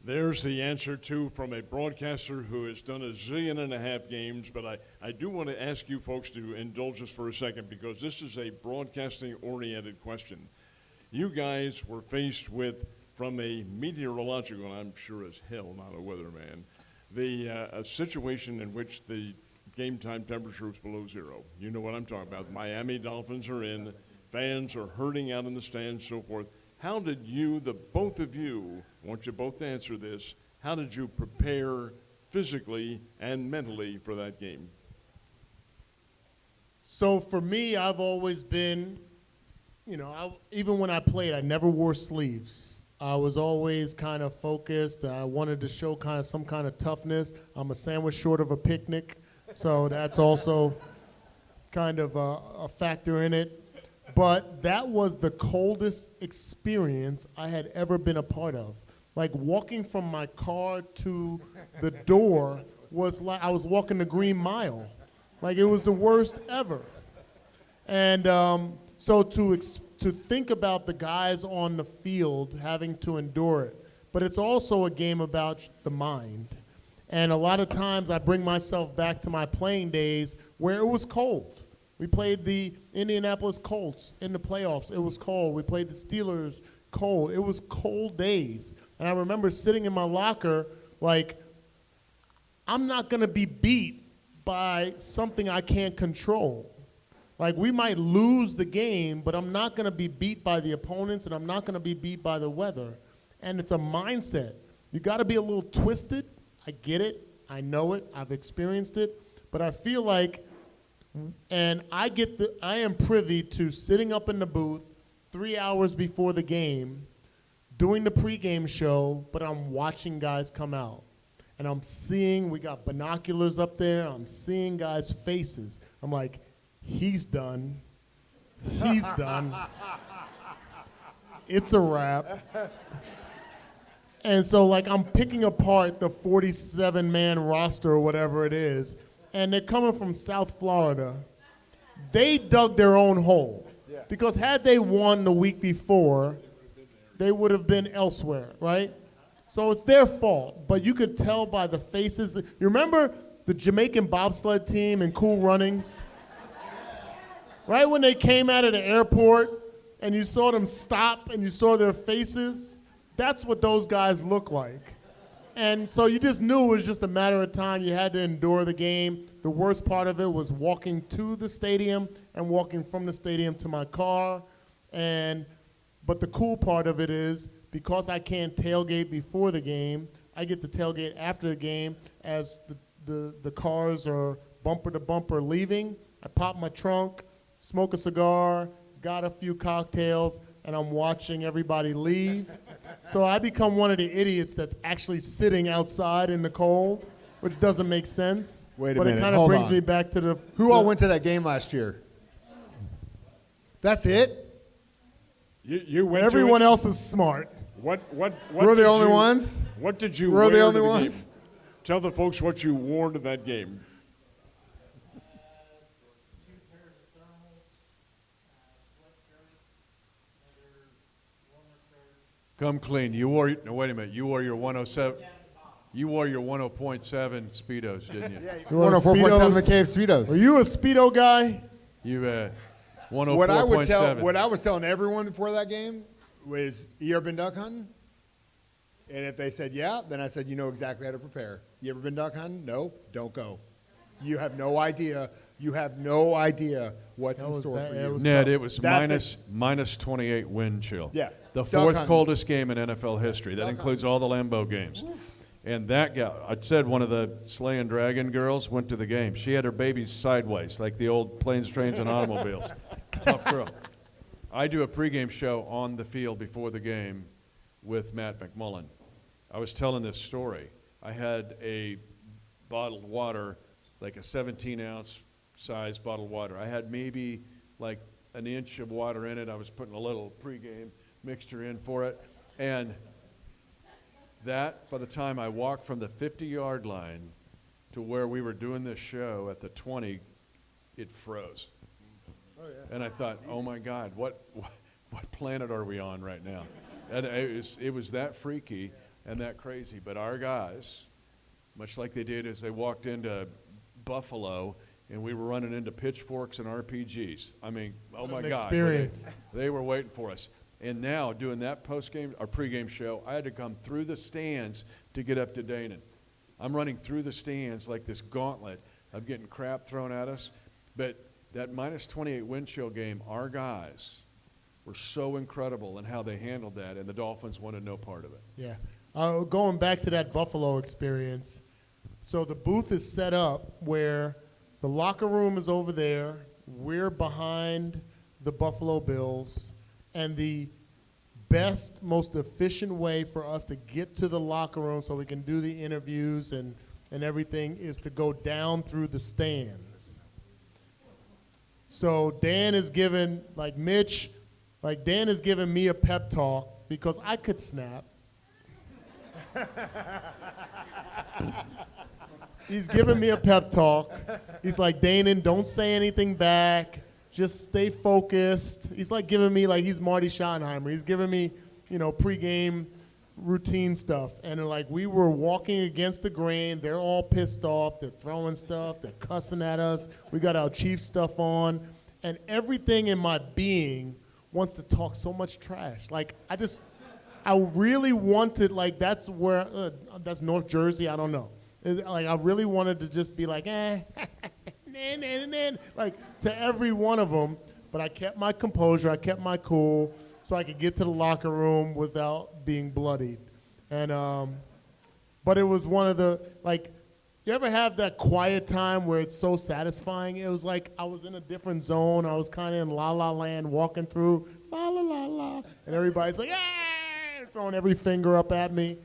There's the answer, too, from a broadcaster who has done 1.5 zillion games. But I do want to ask you folks to indulge us for a second, because this is a broadcasting-oriented question. You guys were faced with, from a meteorological, and I'm sure as hell not a weatherman, a situation in which the game time temperature was below 0. You know what I'm talking about. Miami Dolphins are in. Fans are hurting out in the stands, so forth. How did you, the both of you, I want you both to answer this, how did you prepare physically and mentally for that game? So for me, I've always been, even when I played, I never wore sleeves. I was always kind of focused. I wanted to show kind of some kind of toughness. I'm a sandwich short of a picnic, so that's also kind of a factor in it. But that was the coldest experience I had ever been a part of. Like, walking from my car to the door was like I was walking the Green Mile. Like, it was the worst ever. And so to think about the guys on the field having to endure it, but it's also a game about the mind. And a lot of times I bring myself back to my playing days where it was cold. We played the Indianapolis Colts in the playoffs. It was cold. We played the Steelers cold. It was cold days. And I remember sitting in my locker like, I'm not going to be beat by something I can't control. Like, we might lose the game, but I'm not going to be beat by the opponents, and I'm not going to be beat by the weather. And it's a mindset. You got to be a little twisted. I get it. I know it. I've experienced it. But I feel like, and I am privy to sitting up in the booth 3 hours before the game, doing the pregame show, but I'm watching guys come out. And I'm seeing, we got binoculars up there, I'm seeing guys' faces. I'm like, he's done. He's done. It's a wrap. And so, like, I'm picking apart the 47-man roster or whatever it is, and they're coming from South Florida. They dug their own hole. Yeah. Because had they won the week before, they would have been elsewhere, right? So it's their fault. But you could tell by the faces. You remember the Jamaican bobsled team in Cool Runnings? Right when they came out of the airport and you saw them stop and you saw their faces? That's what those guys look like. And so you just knew it was just a matter of time. You had to endure the game. The worst part of it was walking to the stadium and walking from the stadium to my car. But the cool part of it is, because I can't tailgate before the game, I get to tailgate after the game as the cars are bumper to bumper leaving. I pop my trunk, smoke a cigar, got a few cocktails, and I'm watching everybody leave. So I become one of the idiots that's actually sitting outside in the cold, which doesn't make sense. Wait a but minute, it kind of hold brings on. me back to the... Who all went to that game last year? That's it? You went Everyone to it? else is smart. What We're the did only you- ones? What did you We're wear the only to the ones? game? Tell the folks what you wore to that game. Come clean. You wore. No, wait a minute. You wore your 107. You wore your 10.7 Speedos, didn't you? You want 104.7 the Speedos? Cave Speedos. Are you a Speedo guy? You 104.7. What I was telling everyone before that game was, you ever been duck hunting? And if they said yeah, then I said, you know exactly how to prepare. You ever been duck hunting? No, don't go. You have no idea. You have no idea what's in was store bad. for It you. was Ned, tough. it was That's minus 28 wind chill. Yeah. The Duck fourth hunting. coldest game in NFL history. That includes all the Lambeau games. And that gal, I said one of the Slay and Dragon girls went to the game. She had her babies sideways, like the old planes, trains, and automobiles. Tough girl. I do a pregame show on the field before the game with Matt McMullen. I was telling this story. I had a bottled water, like a 17-ounce size bottled water. I had maybe like an inch of water in it. I was putting a little pregame mixture in for it. And that, by the time I walked from the 50-yard line to where we were doing this show at the 20, it froze. And I thought, oh my God, what planet are we on right now? And it was that freaky and that crazy. But our guys, much like they did as they walked into Buffalo, and we were running into pitchforks and RPGs. I mean, oh my an God. experience. They were waiting for us. And now, doing that post-game or pregame show, I had to come through the stands to get up to Danan. I'm running through the stands like this gauntlet of getting crap thrown at us. But that minus 28 wind chill game, our guys were so incredible in how they handled that, and the Dolphins wanted no part of it. Yeah. Going back to that Buffalo experience, so the booth is set up where the locker room is over there, we're behind the Buffalo Bills, and the best, most efficient way for us to get to the locker room so we can do the interviews and everything is to go down through the stands. So Dan is giving, Dan is giving me a pep talk because I could snap. He's giving me a pep talk. He's like, Danan, don't say anything back. Just stay focused. He's like giving me, like he's Marty Schottenheimer. He's giving me, pregame routine stuff. And like we were walking against the grain. They're all pissed off. They're throwing stuff. They're cussing at us. We got our Chief stuff on. And everything in my being wants to talk so much trash. Like I really wanted, like that's where, that's North Jersey, I don't know. Like I really wanted to just be like, like to every one of them, but I kept my composure, I kept my cool, so I could get to the locker room without being bloodied. And, but it was one of the, like, you ever have that quiet time where it's so satisfying? It was like I was in a different zone, I was kind of in La La Land, walking through, la la la la, and everybody's like, throwing every finger up at me.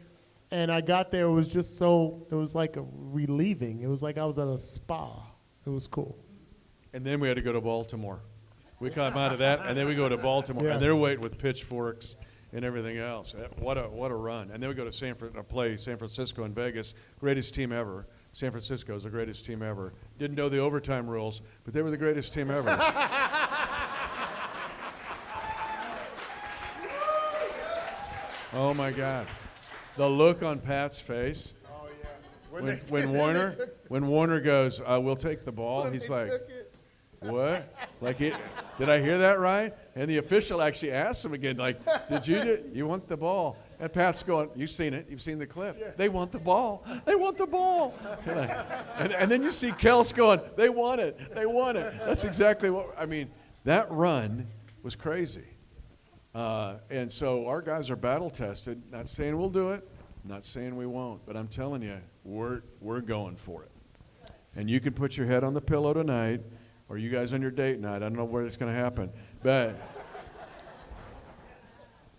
And I got there, it was just so, it was like a relieving. It was like I was at a spa. It was cool. And then we had to go to Baltimore. We come out of that, and then we go to Baltimore, Yes. and they're waiting with pitchforks and everything else. What a run! And then we go to San Francisco and Vegas. Greatest team ever. San Francisco is the greatest team ever. Didn't know the overtime rules, but they were the greatest team ever. Oh my God, the look on Pat's face. Oh, yeah. When Warner goes, we'll take the ball, he's like, what? Like, did I hear that right? And the official actually asked him again, like, you want the ball? And Pat's going, you've seen it, you've seen the clip. Yeah. They want the ball, they want the ball. And then you see Kels going, they want it. That's exactly what, that run was crazy. And so our guys are battle tested. Not saying we'll do it, not saying we won't, but I'm telling you, we're going for it. And you can put your head on the pillow tonight, or you guys on your date night. I don't know where it's going to happen, but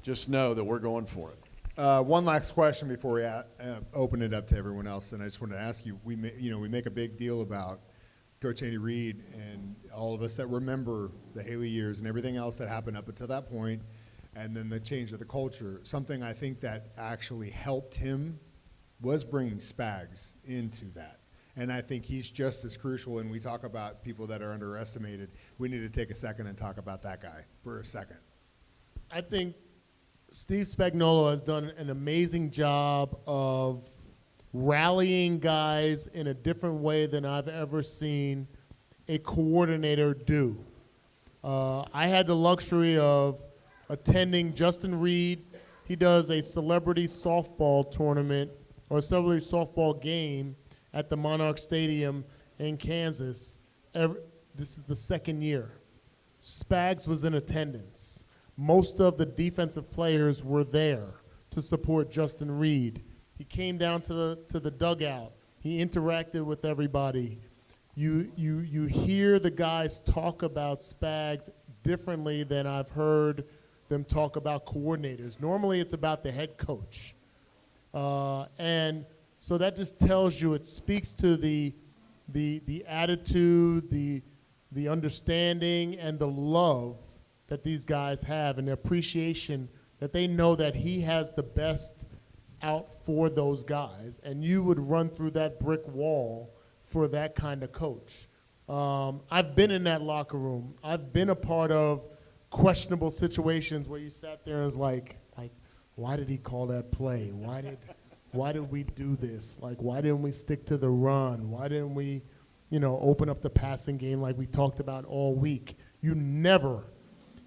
just know that we're going for it. One last question before we open it up to everyone else, and I just wanted to ask you. We make a big deal about Coach Andy Reid and all of us that remember the Haley years and everything else that happened up until that point. and then the change of the culture. Something I think that actually helped him was bringing Spags into that. And I think he's just as crucial. And we talk about people that are underestimated. We need to take a second and talk about that guy for a second. I think Steve Spagnuolo has done an amazing job of rallying guys in a different way than I've ever seen a coordinator do. I had the luxury of attending Justin Reed. He does a celebrity softball tournament or a celebrity softball game at the Monarch Stadium in Kansas. This is the second year. Spags was in attendance. Most of the defensive players were there to support Justin Reed. He came down to the dugout. He interacted with everybody. You hear the guys talk about Spags differently than I've heard them talk about coordinators. Normally it's about the head coach. And so that just tells you, it speaks to the attitude, the understanding, and the love that these guys have, and the appreciation that they know that he has the best out for those guys. And you would run through that brick wall for that kind of coach. I've been in that locker room. I've been a part of questionable situations where you sat there and was like, why did he call that play? Why did we do this? Like, why didn't we stick to the run? Why didn't we, open up the passing game like we talked about all week? You never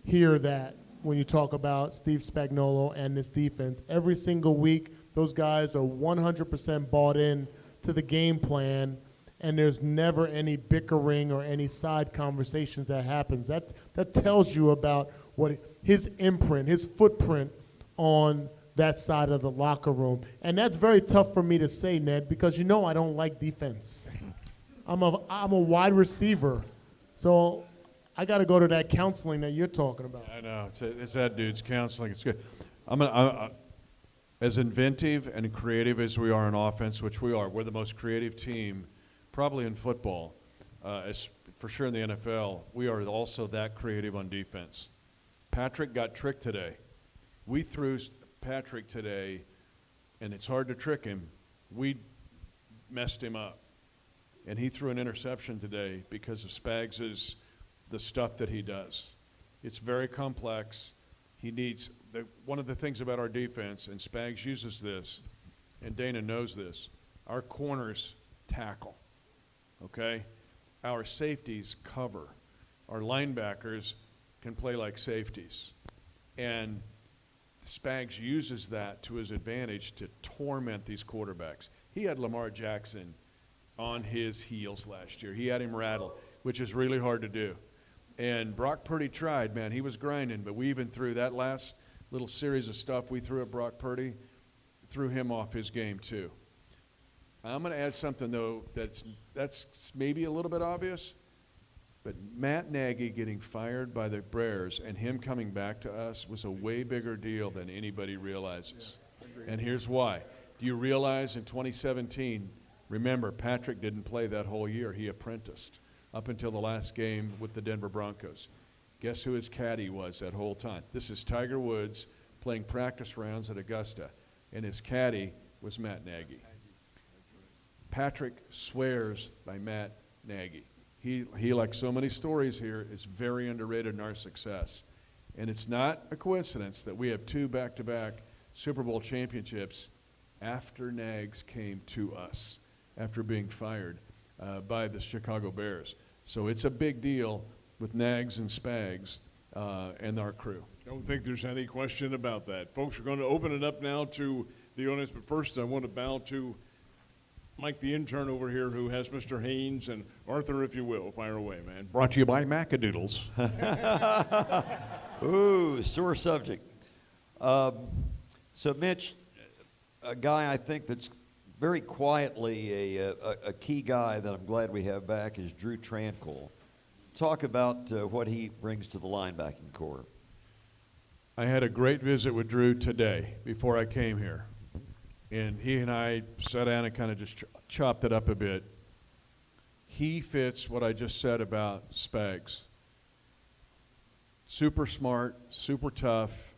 hear that when you talk about Steve Spagnuolo and this defense. Every single week, those guys are 100% bought in to the game plan, and there's never any bickering or any side conversations that happens. That tells you about what his imprint, his footprint on that side of the locker room. And that's very tough for me to say, Ned, because I don't like defense. I'm a wide receiver, so I got to go to that counseling that you're talking about. I know. It's that dude's counseling. It's good. As inventive and creative as we are on offense, which we are, we're the most creative team probably in football, for sure in the NFL. We are also that creative on defense. Patrick got tricked today. We threw Patrick today, and it's hard to trick him. We messed him up. And he threw an interception today because of Spags' the stuff that he does. It's very complex. He needs one of the things about our defense, and Spags uses this, and Dana knows this, our corners tackle, okay? Our safeties cover. Our linebackers can play like safeties. And Spags uses that to his advantage to torment these quarterbacks. He had Lamar Jackson on his heels last year. He had him rattled, which is really hard to do. And Brock Purdy tried, man. He was grinding, but we even threw that last little series of stuff we threw at Brock Purdy, threw him off his game too. I'm going to add something, though, that's maybe a little bit obvious, but Matt Nagy getting fired by the Bears and him coming back to us was a way bigger deal than anybody realizes. Yeah, and here's why. Do you realize in 2017, remember, Patrick didn't play that whole year. He apprenticed up until the last game with the Denver Broncos. Guess who his caddy was that whole time? This is Tiger Woods playing practice rounds at Augusta, and his caddy was Matt Nagy. Patrick swears by Matt Nagy. He, like so many stories here, is very underrated in our success. And it's not a coincidence that we have 2 back-to-back Super Bowl championships after Nags came to us, after being fired by the Chicago Bears. So it's a big deal with Nags and Spags and our crew. Don't think there's any question about that. Folks, we're going to open it up now to the audience, but first I want to bow to Mike the Intern over here, who has Mr. Haynes, and Arthur, if you will, fire away, man. Brought to you by Macadoodles. Ooh, sore subject. So, Mitch, a guy I think that's very quietly a key guy that I'm glad we have back is Drew Tranquil. Talk about what he brings to the linebacking core. I had a great visit with Drew today before I came here. And he and I sat down and kind of just chopped it up a bit. He fits what I just said about Spags. Super smart, super tough,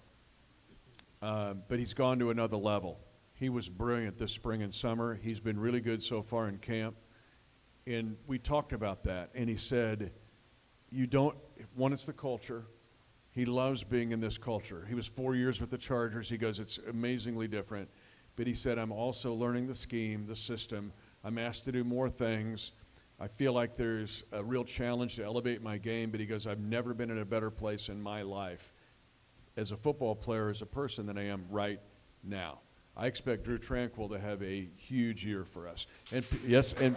but he's gone to another level. He was brilliant this spring and summer. He's been really good so far in camp. And we talked about that, and he said, one, it's the culture. He loves being in this culture. He was 4 years with the Chargers. He goes, it's amazingly different. But he said, I'm also learning the scheme, the system. I'm asked to do more things. I feel like there's a real challenge to elevate my game, but he goes, I've never been in a better place in my life as a football player, as a person, than I am right now. I expect Drew Tranquill to have a huge year for us. And yes, and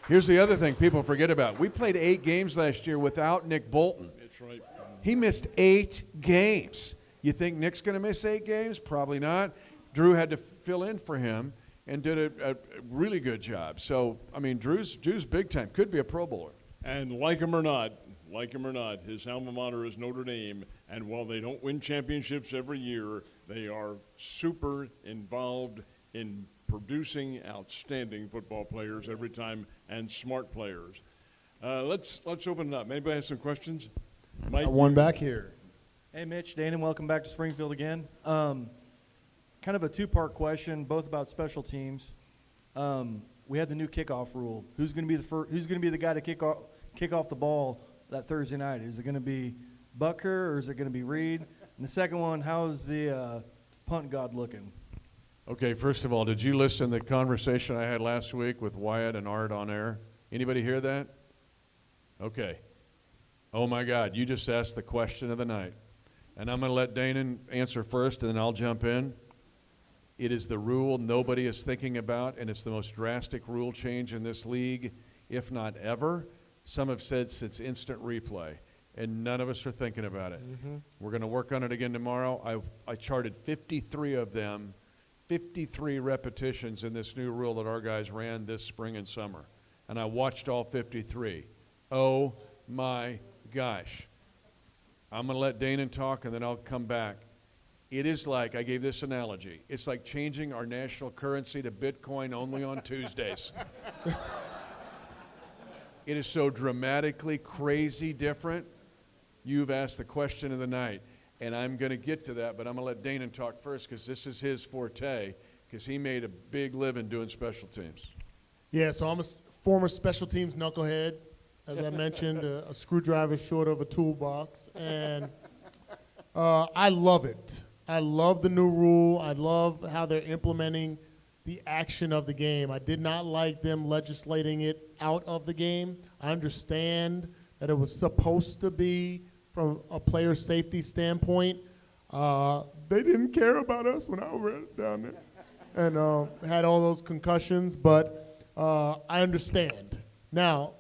here's the other thing people forget about. We played 8 games last year without Nick Bolton. That's right. He missed 8 games. You think Nick's going to miss 8 games? Probably not. Drew had to fill in for him and did a really good job. So, I mean, Drew's big time. Could be a Pro Bowler. And like him or not, his alma mater is Notre Dame. And while they don't win championships every year, they are super involved in producing outstanding football players every time and smart players. Let's open it up. Anybody have some questions? Mike? One back here. Hey, Mitch, Danan, welcome back to Springfield again. Kind of a two-part question, both about special teams. We had the new kickoff rule. Who's going to be the guy to kick off the ball that Thursday night? Is it going to be Butker or is it going to be Reed? And the second one, how's the punt god looking? Okay, first of all, did you listen to the conversation I had last week with Wyatt and Art on air? Anybody hear that? Okay. Oh, my God, you just asked the question of the night. And I'm going to let Danan answer first, and then I'll jump in. It is the rule nobody is thinking about, and it's the most drastic rule change in this league, if not ever. Some have said since instant replay, and none of us are thinking about it. Mm-hmm. We're going to work on it again tomorrow. I charted 53 of them, 53 repetitions in this new rule that our guys ran this spring and summer. And I watched all 53. Oh, my gosh. I'm going to let Danan talk, and then I'll come back. It is like, I gave this analogy, it's like changing our national currency to Bitcoin only on Tuesdays. It is so dramatically crazy different. You've asked the question of the night, and I'm going to get to that, but I'm going to let Danan talk first because this is his forte, because he made a big living doing special teams. Yeah, so I'm a former special teams knucklehead. As I mentioned, a screwdriver short of a toolbox, and I love it. I love the new rule. I love how they're implementing the action of the game. I did not like them legislating it out of the game. I understand that it was supposed to be from a player safety standpoint. They didn't care about us when I was down there and had all those concussions, but I understand. Now,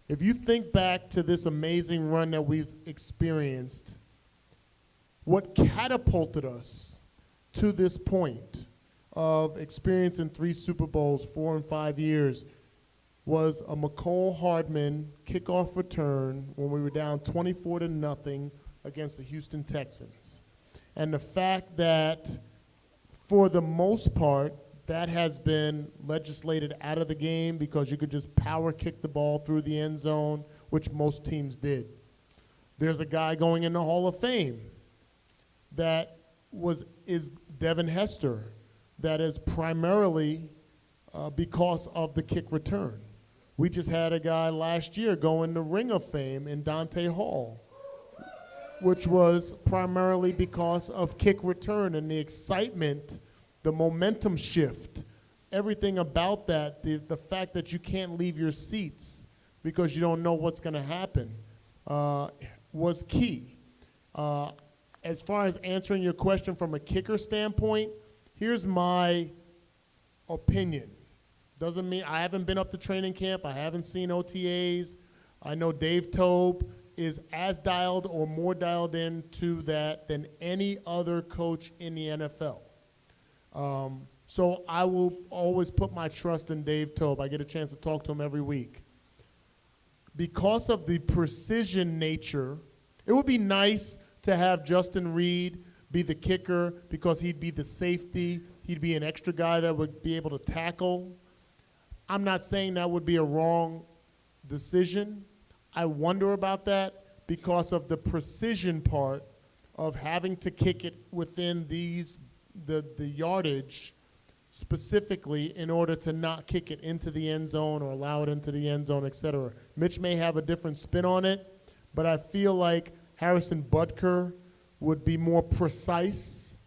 if you think back to this amazing run that we've experienced, what catapulted us to this point of experiencing 3 Super Bowls, 4 and 5 years, was a McCole Hardman kickoff return when we were down 24-0 against the Houston Texans. And the fact that, for the most part, that has been legislated out of the game because you could just power kick the ball through the end zone, which most teams did. There's a guy going in the Hall of Fame that is Devin Hester, that is primarily because of the kick return. We just had a guy last year go in the Ring of Fame in Dante Hall, which was primarily because of kick return and the excitement, the momentum shift, everything about that, the fact that you can't leave your seats because you don't know what's going to happen was key. As far as answering your question from a kicker standpoint, here's my opinion. Doesn't mean I haven't been up to training camp. I haven't seen OTAs. I know Dave Tobe is as dialed or more dialed into that than any other coach in the NFL. So I will always put my trust in Dave Tobe. I get a chance to talk to him every week. Because of the precision nature, it would be nice to have Justin Reed be the kicker because he'd be the safety. He'd be an extra guy that would be able to tackle. I'm not saying that would be a wrong decision. I wonder about that because of the precision part of having to kick it within the yardage specifically in order to not kick it into the end zone or allow it into the end zone, et cetera. Mitch may have a different spin on it, but I feel like Harrison Butker would be more precise,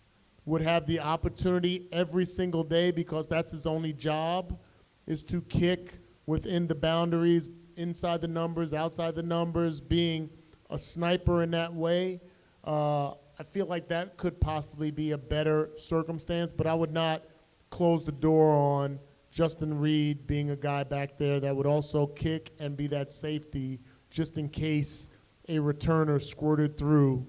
would have the opportunity every single day because that's his only job, is to kick within the boundaries, inside the numbers, outside the numbers, being a sniper in that way. I feel like that could possibly be a better circumstance, but I would not close the door on Justin Reed being a guy back there that would also kick and be that safety just in case a returner squirted through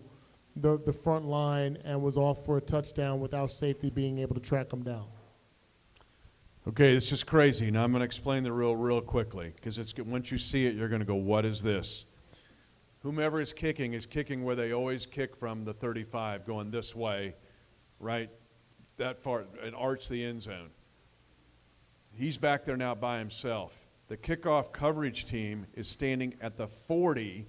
the front line and was off for a touchdown without safety being able to track him down. Okay, this is crazy. Now I'm going to explain the rule real quickly because once you see it, you're going to go, what is this? Whomever is kicking where they always kick from the 35 going this way, right? That far, and arch the end zone. He's back there now by himself. The kickoff coverage team is standing at the 40,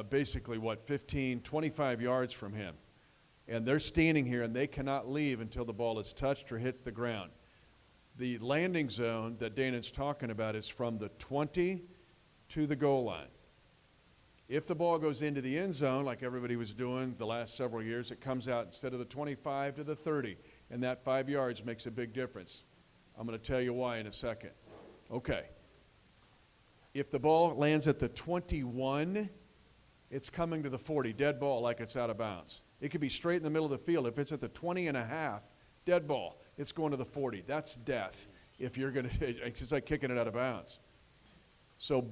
basically, 15, 25 yards from him. And they're standing here, and they cannot leave until the ball is touched or hits the ground. The landing zone that Danan's talking about is from the 20 to the goal line. If the ball goes into the end zone, like everybody was doing the last several years, it comes out instead of the 25 to the 30, and that 5 yards makes a big difference. I'm going to tell you why in a second. Okay. If the ball lands at the 21, it's coming to the 40, dead ball like it's out of bounds. It could be straight in the middle of the field. If it's at the 20 and a half, dead ball, it's going to the 40. That's death if you're going to, it's like kicking it out of bounds. So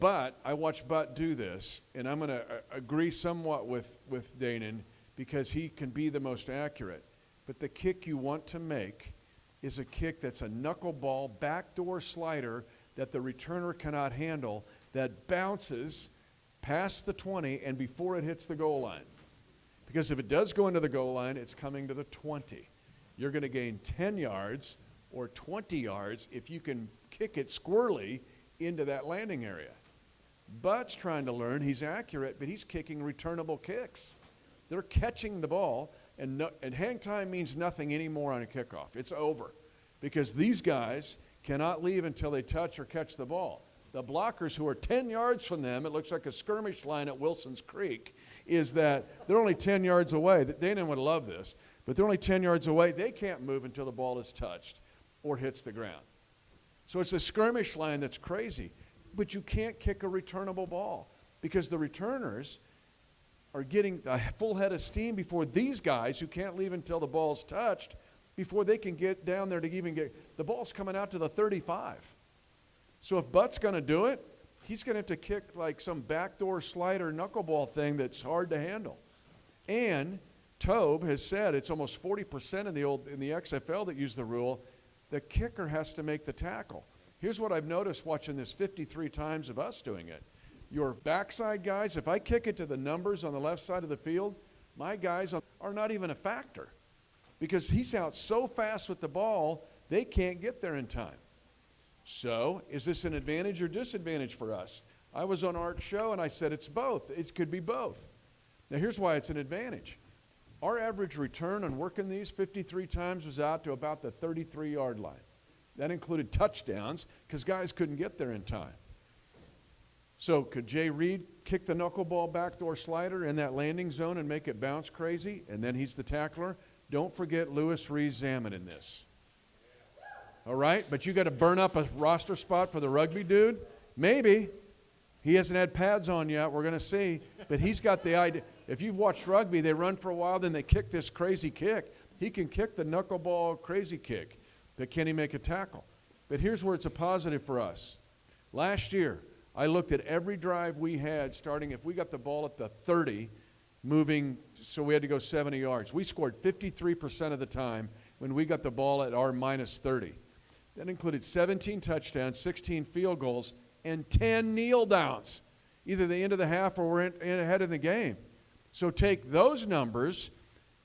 I watched Butt do this, and I'm going to agree somewhat with Danan because he can be the most accurate. But the kick you want to make is a kick that's a knuckleball, backdoor slider that the returner cannot handle, that bounces past the 20 and before it hits the goal line. Because if it does go into the goal line, it's coming to the 20. You're going to gain 10 yards or 20 yards if you can kick it squirrely into that landing area. Butt's trying to learn. He's accurate, but he's kicking returnable kicks. They're catching the ball, and hang time means nothing anymore on a kickoff. It's over because these guys cannot leave until they touch or catch the ball. The blockers who are 10 yards from them, it looks like a skirmish line at Wilson's Creek, is that they're only 10 yards away. Danan would love this, but they're only 10 yards away. They can't move until the ball is touched or hits the ground. So it's a skirmish line that's crazy. But you can't kick a returnable ball because the returners are getting a full head of steam before these guys who can't leave until the ball's touched, before they can get down there to even get, the ball's coming out to the 35. So if Butt's going to do it, he's going to have to kick like some backdoor slider knuckleball thing that's hard to handle. And Tobe has said it's almost 40% in the XFL that use the rule. The kicker has to make the tackle. Here's what I've noticed watching this 53 times of us doing it. Your backside guys, if I kick it to the numbers on the left side of the field, my guys are not even a factor because he's out so fast with the ball, they can't get there in time. So is this an advantage or disadvantage for us? I was on Art's show, and I said it's both. It could be both. Now, here's why it's an advantage. Our average return on working these 53 times was out to about the 33-yard line. That included touchdowns because guys couldn't get there in time. So could Jay Reed kick the knuckleball backdoor slider in that landing zone and make it bounce crazy, and then he's the tackler? Don't forget Louis Rees-Zaman in this. All right? But you got to burn up a roster spot for the rugby dude? Maybe. He hasn't had pads on yet. We're going to see. But he's got the idea. If you've watched rugby, they run for a while, then they kick this crazy kick. He can kick the knuckleball crazy kick, but can he make a tackle? But here's where it's a positive for us. Last year, I looked at every drive we had starting if we got the ball at the 30, moving, so we had to go 70 yards. We scored 53% of the time when we got the ball at our minus 30. That included 17 touchdowns, 16 field goals, and 10 kneel downs, either the end of the half or we're in ahead of the game. So take those numbers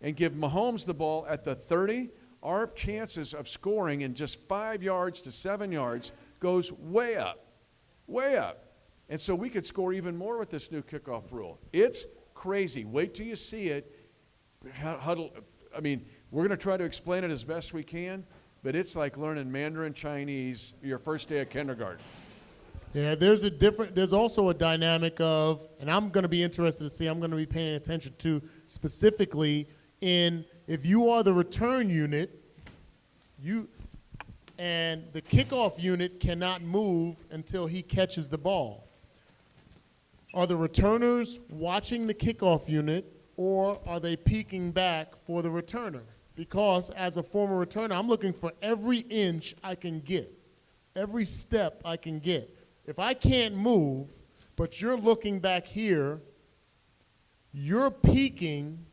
and give Mahomes the ball at the 30, our chances of scoring in just 5 yards to 7 yards goes way up, way up. And so we could score even more with this new kickoff rule. It's crazy. Wait till you see it. Huddle. I mean, we're going to try to explain it as best we can, but it's like learning Mandarin Chinese your first day of kindergarten. Yeah, there's also a dynamic of, and I'm going to be interested to see, I'm going to be paying attention to specifically in, if you are the return unit, and the kickoff unit cannot move until he catches the ball. Are the returners watching the kickoff unit, or are they peeking back for the returner? Because as a former returner, I'm looking for every inch I can get, every step I can get. If I can't move, but you're looking back here, you're peeking,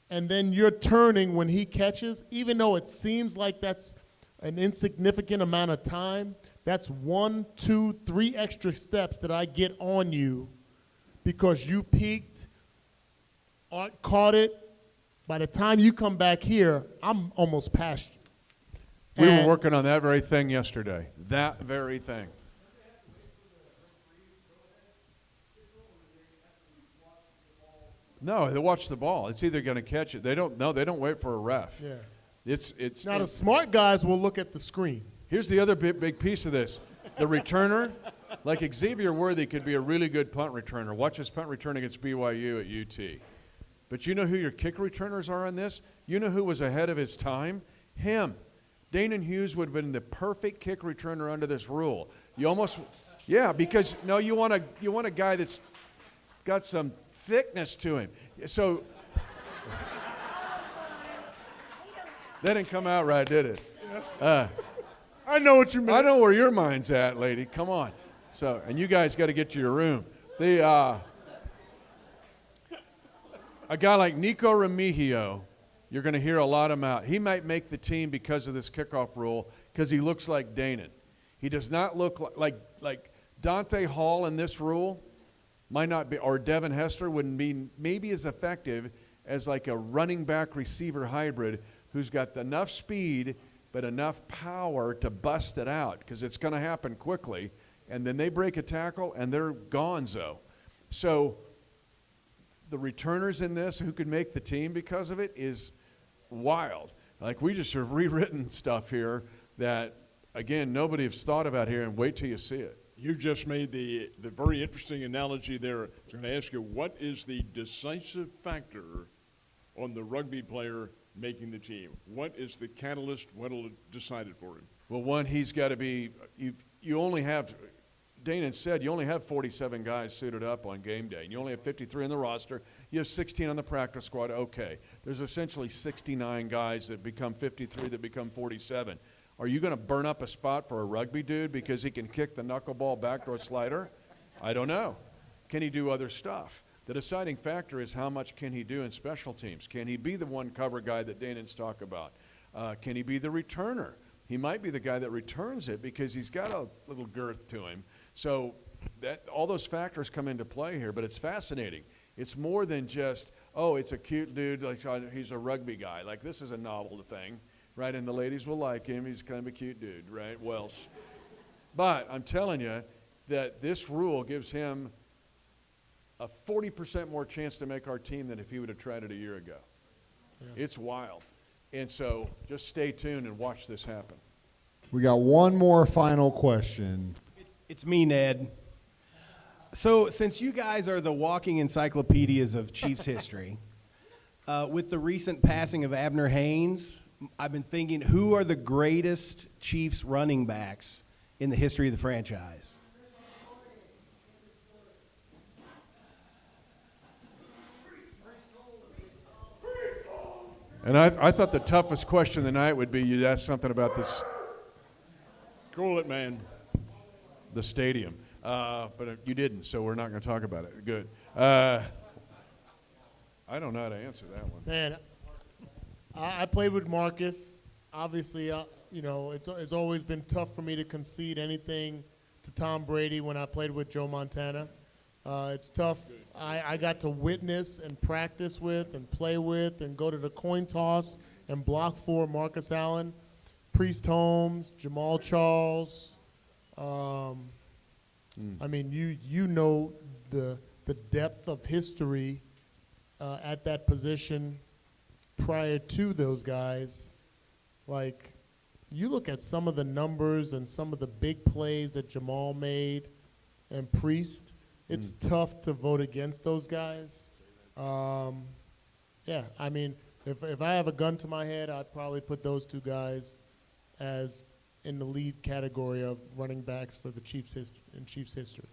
and then you're turning when he catches, even though it seems like that's an insignificant amount of time, that's 1, 2, 3 extra steps that I get on you because you peeked, caught it. By the time you come back here, I'm almost past you. We were working on that very thing yesterday. That very thing. No, they watch the ball. It's either going to catch it. They don't wait for a ref. Yeah. It's Now, the smart guys will look at the screen. Here's the other big piece of this. The returner, like Xavier Worthy could be a really good punt returner. Watch his punt return against BYU at UT. But you know who your kick returners are on this? You know who was ahead of his time? Him. Danan Hughes would have been the perfect kick returner under this rule. Because you want a guy that's got some thickness to him. So that didn't come out right, did it? I know what you mean. I know where your mind's at, lady. Come on. So, and you guys got to get to your room. A guy like Nico Remigio, you're going to hear a lot about. He might make the team because of this kickoff rule because he looks like Danan. He does not look like Dante Hall in this rule. Might not be, or Devin Hester wouldn't be maybe as effective as like a running back receiver hybrid who's got enough speed but enough power to bust it out because it's going to happen quickly, and then they break a tackle and they're gonzo. So the returners in this who could make the team because of it is wild. Like we just have rewritten stuff here that, again, nobody has thought about here, and wait till you see it. You just made the very interesting analogy there. I was going to ask you, what is the decisive factor on the rugby player making the team? What is the catalyst? What will decide it for him? Well, one, he's got to be you only have, Danan said, you only have 47 guys suited up on game day. And you only have 53 on the roster. You have 16 on the practice squad. Okay. There's essentially 69 guys that become 53 that become 47. Are you going to burn up a spot for a rugby dude because he can kick the knuckleball backdoor slider? I don't know. Can he do other stuff? The deciding factor is how much can he do in special teams. Can he be the one cover guy that Danan's talk about? Can he be the returner? He might be the guy that returns it because he's got a little girth to him. So all those factors come into play here, but it's fascinating. It's more than just, oh, it's a cute dude, like he's a rugby guy. Like this is a novel thing. Right, and the ladies will like him. He's kind of a cute dude, right? Welsh. But I'm telling you that this rule gives him a 40% more chance to make our team than if he would have tried it a year ago. Yeah. It's wild. And so just stay tuned and watch this happen. We got one more final question. It's me, Ned. So since you guys are the walking encyclopedias of Chiefs history, with the recent passing of Abner Haynes, I've been thinking, who are the greatest Chiefs running backs in the history of the franchise? And I thought the toughest question of the night would be you asked something about this. Cool it, man. The stadium. But you didn't, so we're not going to talk about it. Good. I don't know how to answer that one. Man, I played with Marcus. Obviously, it's always been tough for me to concede anything to Tom Brady when I played with Joe Montana. It's tough. I got to witness and practice with and play with and go to the coin toss and block for Marcus Allen, Priest Holmes, Jamal Charles. I mean, you know the depth of history at that position prior to those guys, like, you look at some of the numbers and some of the big plays that Jamal made and Priest, it's tough to vote against those guys. Yeah, I mean, if I have a gun to my head, I'd probably put those two guys as in the lead category of running backs for the Chiefs history.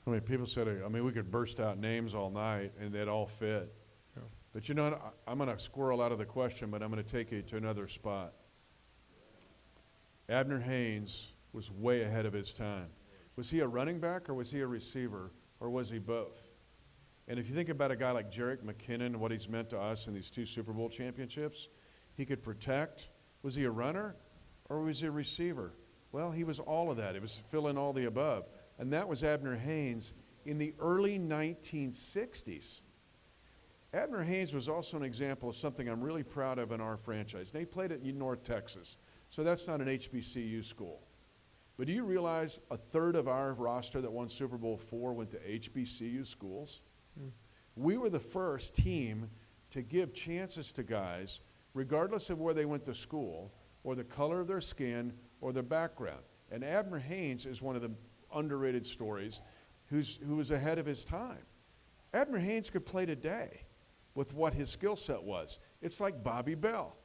I mean, people said, I mean, we could burst out names all night and they'd all fit. Yeah. But you know what? I'm going to squirrel out of the question, but I'm going to take you to another spot. Abner Haynes was way ahead of his time. Was he a running back or was he a receiver or was he both? And if you think about a guy like Jerick McKinnon and what he's meant to us in these 2 Super Bowl championships, he could protect. Was he a runner or was he a receiver? Well, he was all of that. It was fill in all the above. And that was Abner Haynes in the early 1960s. Abner Haynes was also an example of something I'm really proud of in our franchise. They played at North Texas, so that's not an HBCU school. But do you realize a third of our roster that won Super Bowl IV went to HBCU schools? We were the first team to give chances to guys, regardless of where they went to school, or the color of their skin, or their background. And Abner Haynes is one of the underrated stories who was ahead of his time. Abner Haynes could play today with what his skill set was. It's like Bobby Bell.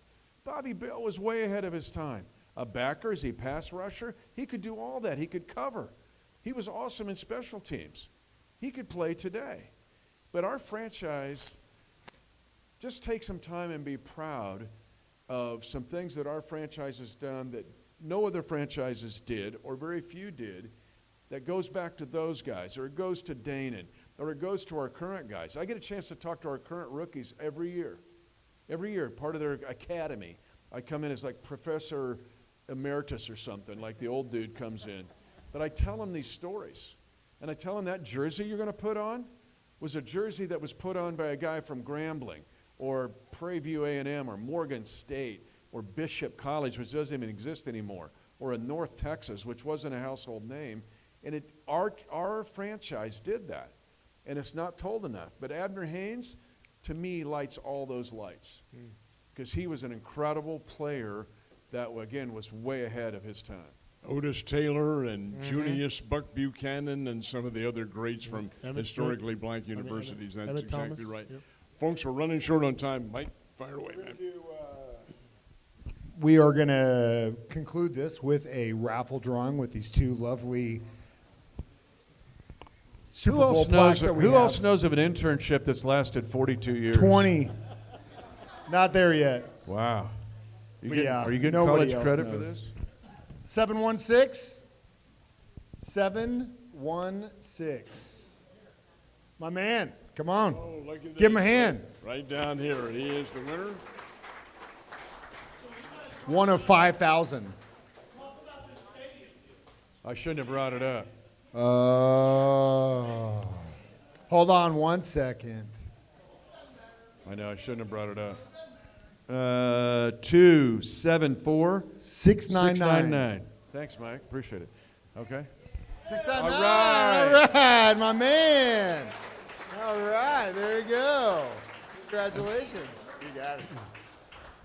Bobby Bell was way ahead of his time. A backer, is he a pass rusher? He could do all that. He could cover. He was awesome in special teams. He could play today. But our franchise, just take some time and be proud of some things that our franchise has done that no other franchises did, or very few did, that goes back to those guys, or it goes to Danan, or it goes to our current guys. I get a chance to talk to our current rookies every year. Every year, part of their academy. I come in as like Professor Emeritus or something, like the old dude comes in. But I tell them these stories. And I tell them that jersey you're going to put on was a jersey that was put on by a guy from Grambling, or Prairie View A&M, or Morgan State, or Bishop College, which doesn't even exist anymore, or in North Texas, which wasn't a household name. And our franchise did that. And it's not told enough. But Abner Haynes, to me, lights all those lights. Because he was an incredible player that, again, was way ahead of his time. Otis Taylor and Junius Buck Buchanan and some of the other greats from historically black universities. That's Emmett exactly Thomas. right. Yep. Folks, we're running short on time. Mike, fire away, man. We are going to conclude this with a raffle drawing with these 2 lovely Super Bowl plaques that we Who have. else knows of an internship that's lasted 42 years? 20. Not there yet. Wow. But yeah, Are you getting nobody college else credit for knows. this? 716. 716. My man, come on. Oh, look at Give him a this. hand. Right down here. He is the winner. One of 5,000. I shouldn't have brought it up. Hold on 1 second. I know, I shouldn't have brought it up. 274 699. 699. Thanks, Mike. Appreciate it. Okay. 699. All right. All right, my man. All right, there you go. Congratulations. You got it.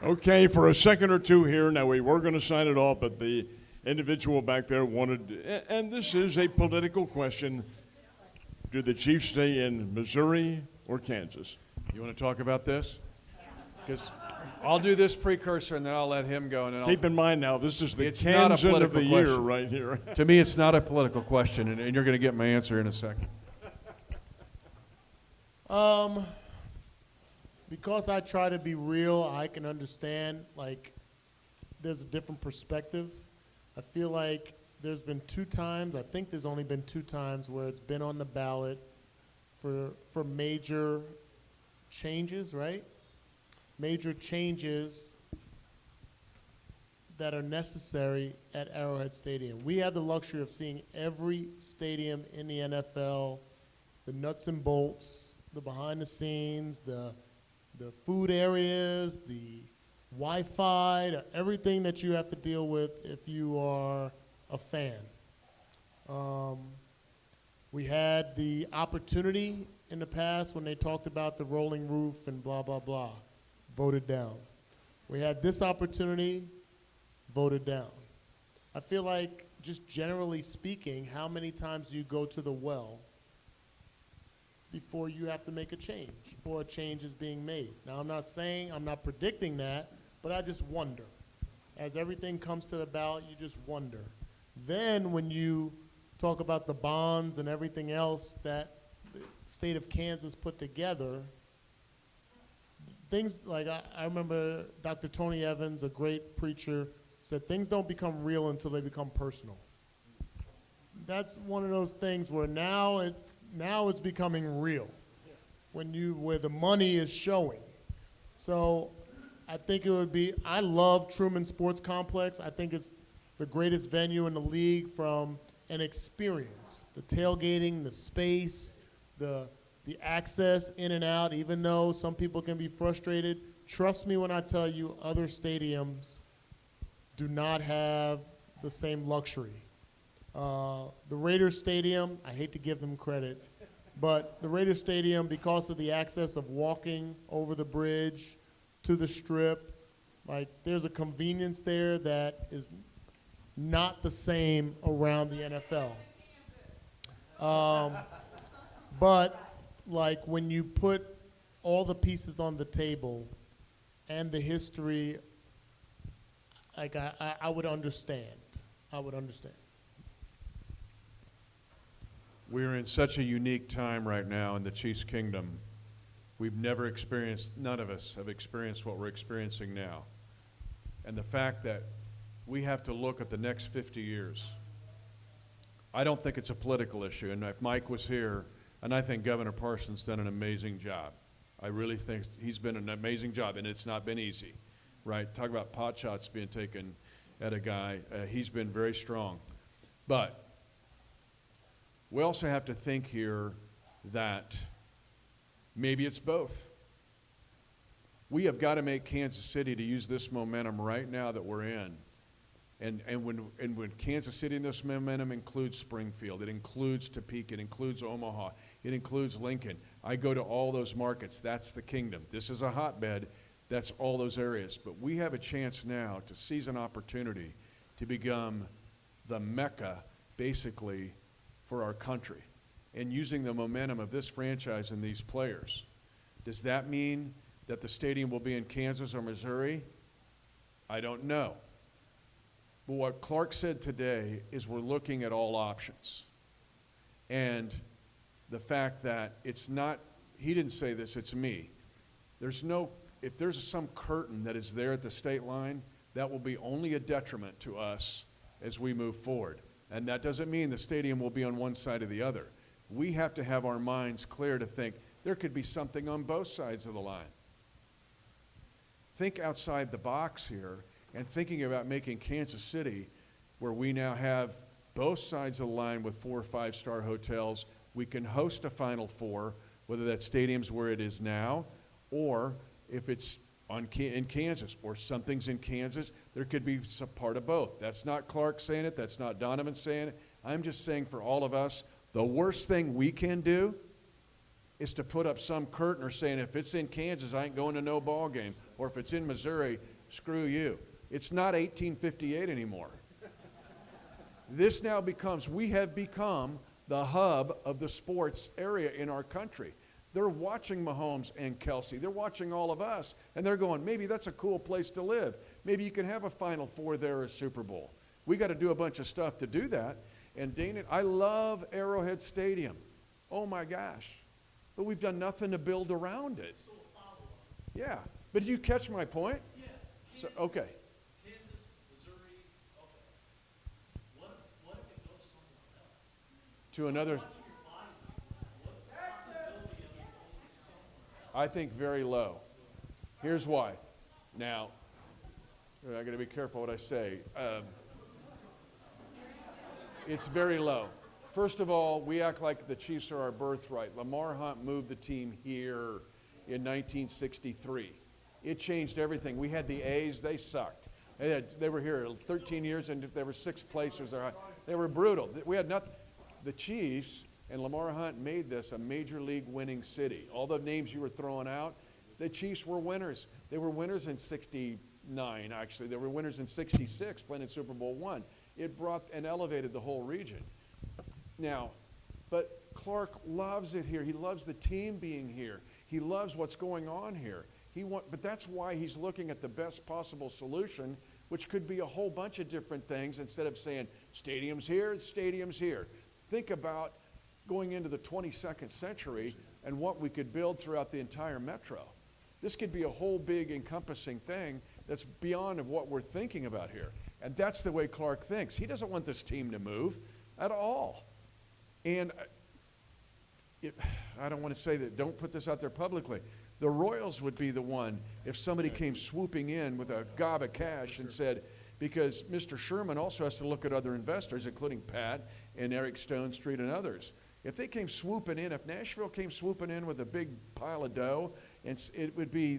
Okay, for a second or two here. Now, we were going to sign it off, but the individual back there wanted, and this is a political question, do the Chiefs stay in Missouri or Kansas? You want to talk about this? Because I'll do this precursor and then I'll let him go. And then Keep in mind now, this is the It's not a Kansan of political the year question. right here. To me, it's not a political question, and you're going to get my answer in a second. Because I try to be real, I can understand, like, there's a different perspective. I feel like there's been 2 times, I think there's only been 2 times where it's been on the ballot for major changes, right? Major changes that are necessary at Arrowhead Stadium. We have the luxury of seeing every stadium in the NFL, the nuts and bolts, the behind the scenes, the food areas, the Wi-Fi, everything that you have to deal with if you are a fan. We had the opportunity in the past when they talked about the rolling roof and blah, blah, blah. Voted down. We had this opportunity, voted down. I feel like, just generally speaking, how many times do you go to the well before you have to make a change, before a change is being made? Now, I'm not predicting that, but I just wonder. As everything comes to the ballot, you just wonder. Then when you talk about the bonds and everything else that the state of Kansas put together, things like, I remember Dr. Tony Evans, a great preacher, said things don't become real until they become personal. That's one of those things where now it's becoming real, where the money is showing. So I think it would be, I love Truman Sports Complex. I think it's the greatest venue in the league from an experience, the tailgating, the space, the access in and out, even though some people can be frustrated. Trust me when I tell you other stadiums do not have the same luxury. The Raiders Stadium, I hate to give them credit, but the Raiders Stadium, because of the access of walking over the bridge to the strip, like there's a convenience there that is not the same around the NFL. But like when you put all the pieces on the table and the history, like I would understand. I would understand. We're in such a unique time right now in the Chiefs Kingdom. We've never experienced, none of us have experienced what we're experiencing now. And the fact that we have to look at the next 50 years. I don't think it's a political issue. And if Mike was here, and I think Governor Parsons done an amazing job. I really think he's been an amazing job, and it's not been easy, right? Talk about pot shots being taken at a guy. He's been very strong. But we also have to think here that maybe it's both. We have got to make Kansas City to use this momentum right now that we're in. And when Kansas City in this momentum includes Springfield, it includes Topeka, it includes Omaha, it includes Lincoln. I go to all those markets. That's the kingdom. This is a hotbed. That's all those areas. But we have a chance now to seize an opportunity to become the Mecca, basically, for our country. And using the momentum of this franchise and these players. Does that mean that the stadium will be in Kansas or Missouri? I don't know. But what Clark said today is we're looking at all options. And the fact that it's not, he didn't say this, it's me. If there's some curtain that is there at the state line, that will be only a detriment to us as we move forward. And that doesn't mean the stadium will be on one side or the other. We have to have our minds clear to think there could be something on both sides of the line. Think outside the box here and thinking about making Kansas City, where we now have both sides of the line with 4 or 5-star hotels. We can host a Final Four, whether that stadium's where it is now, or if it's in Kansas, or something's in Kansas, there could be some part of both. That's not Clark saying it. That's not Donovan saying it. I'm just saying for all of us, the worst thing we can do is to put up some curtain or saying, if it's in Kansas, I ain't going to no ball game. Or if it's in Missouri, screw you. It's not 1858 anymore. This now we have become the hub of the sports area in our country. They're watching Mahomes and Kelsey. They're watching all of us, and they're going, maybe that's a cool place to live. Maybe you can have a Final Four there, a Super Bowl. We got to do a bunch of stuff to do that. And Danan, I love Arrowhead Stadium. Oh my gosh. But we've done nothing to build around it. Yeah. But did you catch my point? Yeah. So, okay. Kansas, Missouri, okay. What if it goes somewhere else? To another, Watching your body, what's the possibility of it going somewhere else? I think very low. Here's why. Now, I got to be careful what I say. It's very low. First of all, we act like the Chiefs are our birthright. Lamar Hunt moved the team here in 1963. It changed everything. We had the A's, they sucked. They were here 13 years and there were 6 placers. They were brutal. We had nothing. The Chiefs And Lamar Hunt made this a major league winning city. All the names you were throwing out, the Chiefs were winners. They were winners in 69, actually. They were winners in 66, playing in Super Bowl I. It brought and elevated the whole region. Now, but Clark loves it here. He loves the team being here. He loves what's going on here. But that's why he's looking at the best possible solution, which could be a whole bunch of different things instead of saying, stadium's here, stadium's here. Think about going into the 22nd century and what we could build throughout the entire metro. This could be a whole big encompassing thing that's beyond of what we're thinking about here. And that's the way Clark thinks. He doesn't want this team to move at all. And I don't want to say that, don't put this out there publicly. The Royals would be the one if somebody came swooping in with a gob of cash and said, because Mr. Sherman also has to look at other investors, including Pat and Eric Stone Street and others. If they came swooping in, if Nashville came swooping in with a big pile of dough, and it would be,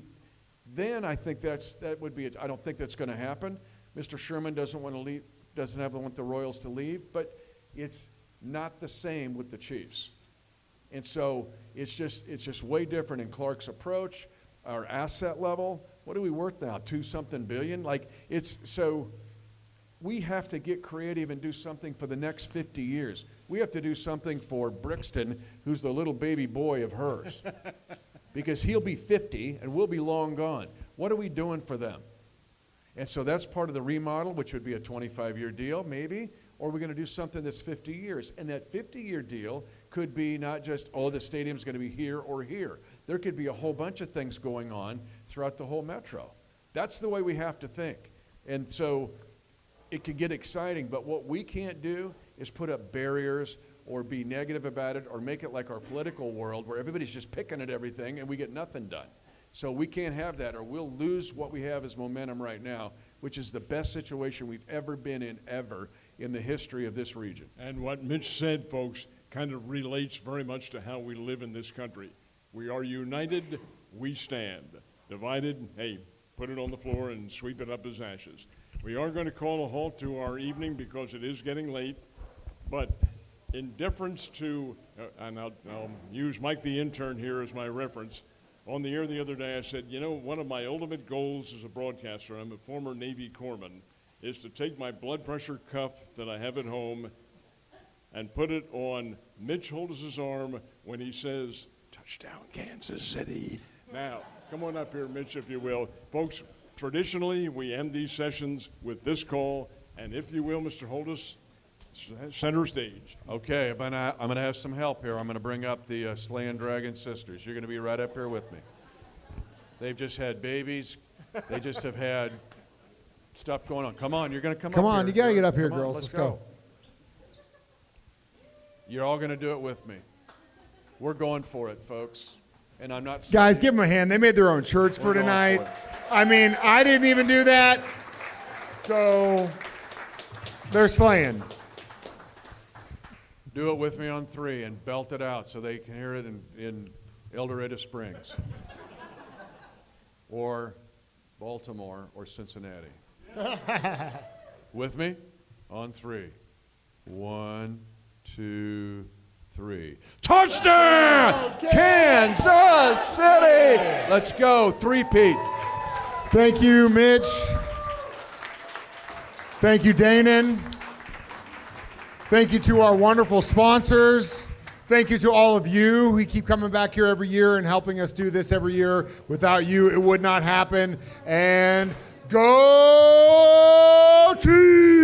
then I think that would be, I don't think that's going to happen. Mr. Sherman doesn't want to leave, doesn't want the Royals to leave, but it's not the same with the Chiefs. And so it's just way different in Clark's approach, our asset level. What are we worth now? 2-something billion? Like so we have to get creative and do something for the next 50 years. We have to do something for Brixton, who's the little baby boy of hers. Because he'll be 50 and we'll be long gone. What are we doing for them? And so that's part of the remodel, which would be a 25-year deal, maybe, or we're going to do something that's 50 years. And that 50-year deal could be not just, oh, the stadium's going to be here or here. There could be a whole bunch of things going on throughout the whole metro. That's the way we have to think. And so it could get exciting, but what we can't do is put up barriers or be negative about it or make it like our political world where everybody's just picking at everything and we get nothing done. So we can't have that, or we'll lose what we have as momentum right now, which is the best situation we've ever been in ever in the history of this region. And what Mitch said, folks, kind of relates very much to how we live in this country. We are united, we stand. Divided, hey, put it on the floor and sweep it up as ashes. We are going to call a halt to our evening because it is getting late, but in deference to, and I'll use Mike the Intern here as my reference, on the air the other day I said, you know, one of my ultimate goals as a broadcaster, I'm a former Navy corpsman, is to take my blood pressure cuff that I have at home and put it on Mitch Holthus' arm when he says, touchdown Kansas City. Now, come on up here, Mitch, if you will. Folks, traditionally, we end these sessions with this call, and if you will, Mr. Holthus, center stage. Okay, I'm gonna have some help here. I'm gonna bring up the Slaying Dragon sisters. You're gonna be right up here with me. They've just had babies. They just have had stuff going on. Come on, you're gonna come up here. Come on, you gotta get up here, Come on, girls. Let's go. You're all gonna do it with me. We're going for it, folks. And I'm not Guys, saying- give them a hand. They made their own shirts for We're going tonight. for it. I mean, I didn't even do that. So they're slaying. Do it with me on 3 and belt it out so they can hear it in El Dorado Springs or Baltimore or Cincinnati. With me on 3. 1, 2, 3. Touchdown! Kansas City! Let's go. 3-peat. Thank you, Mitch. Thank you, Danan. Thank you to our wonderful sponsors. Thank you to all of you who keep coming back here every year and helping us do this every year. Without you, it would not happen. And go Chiefs!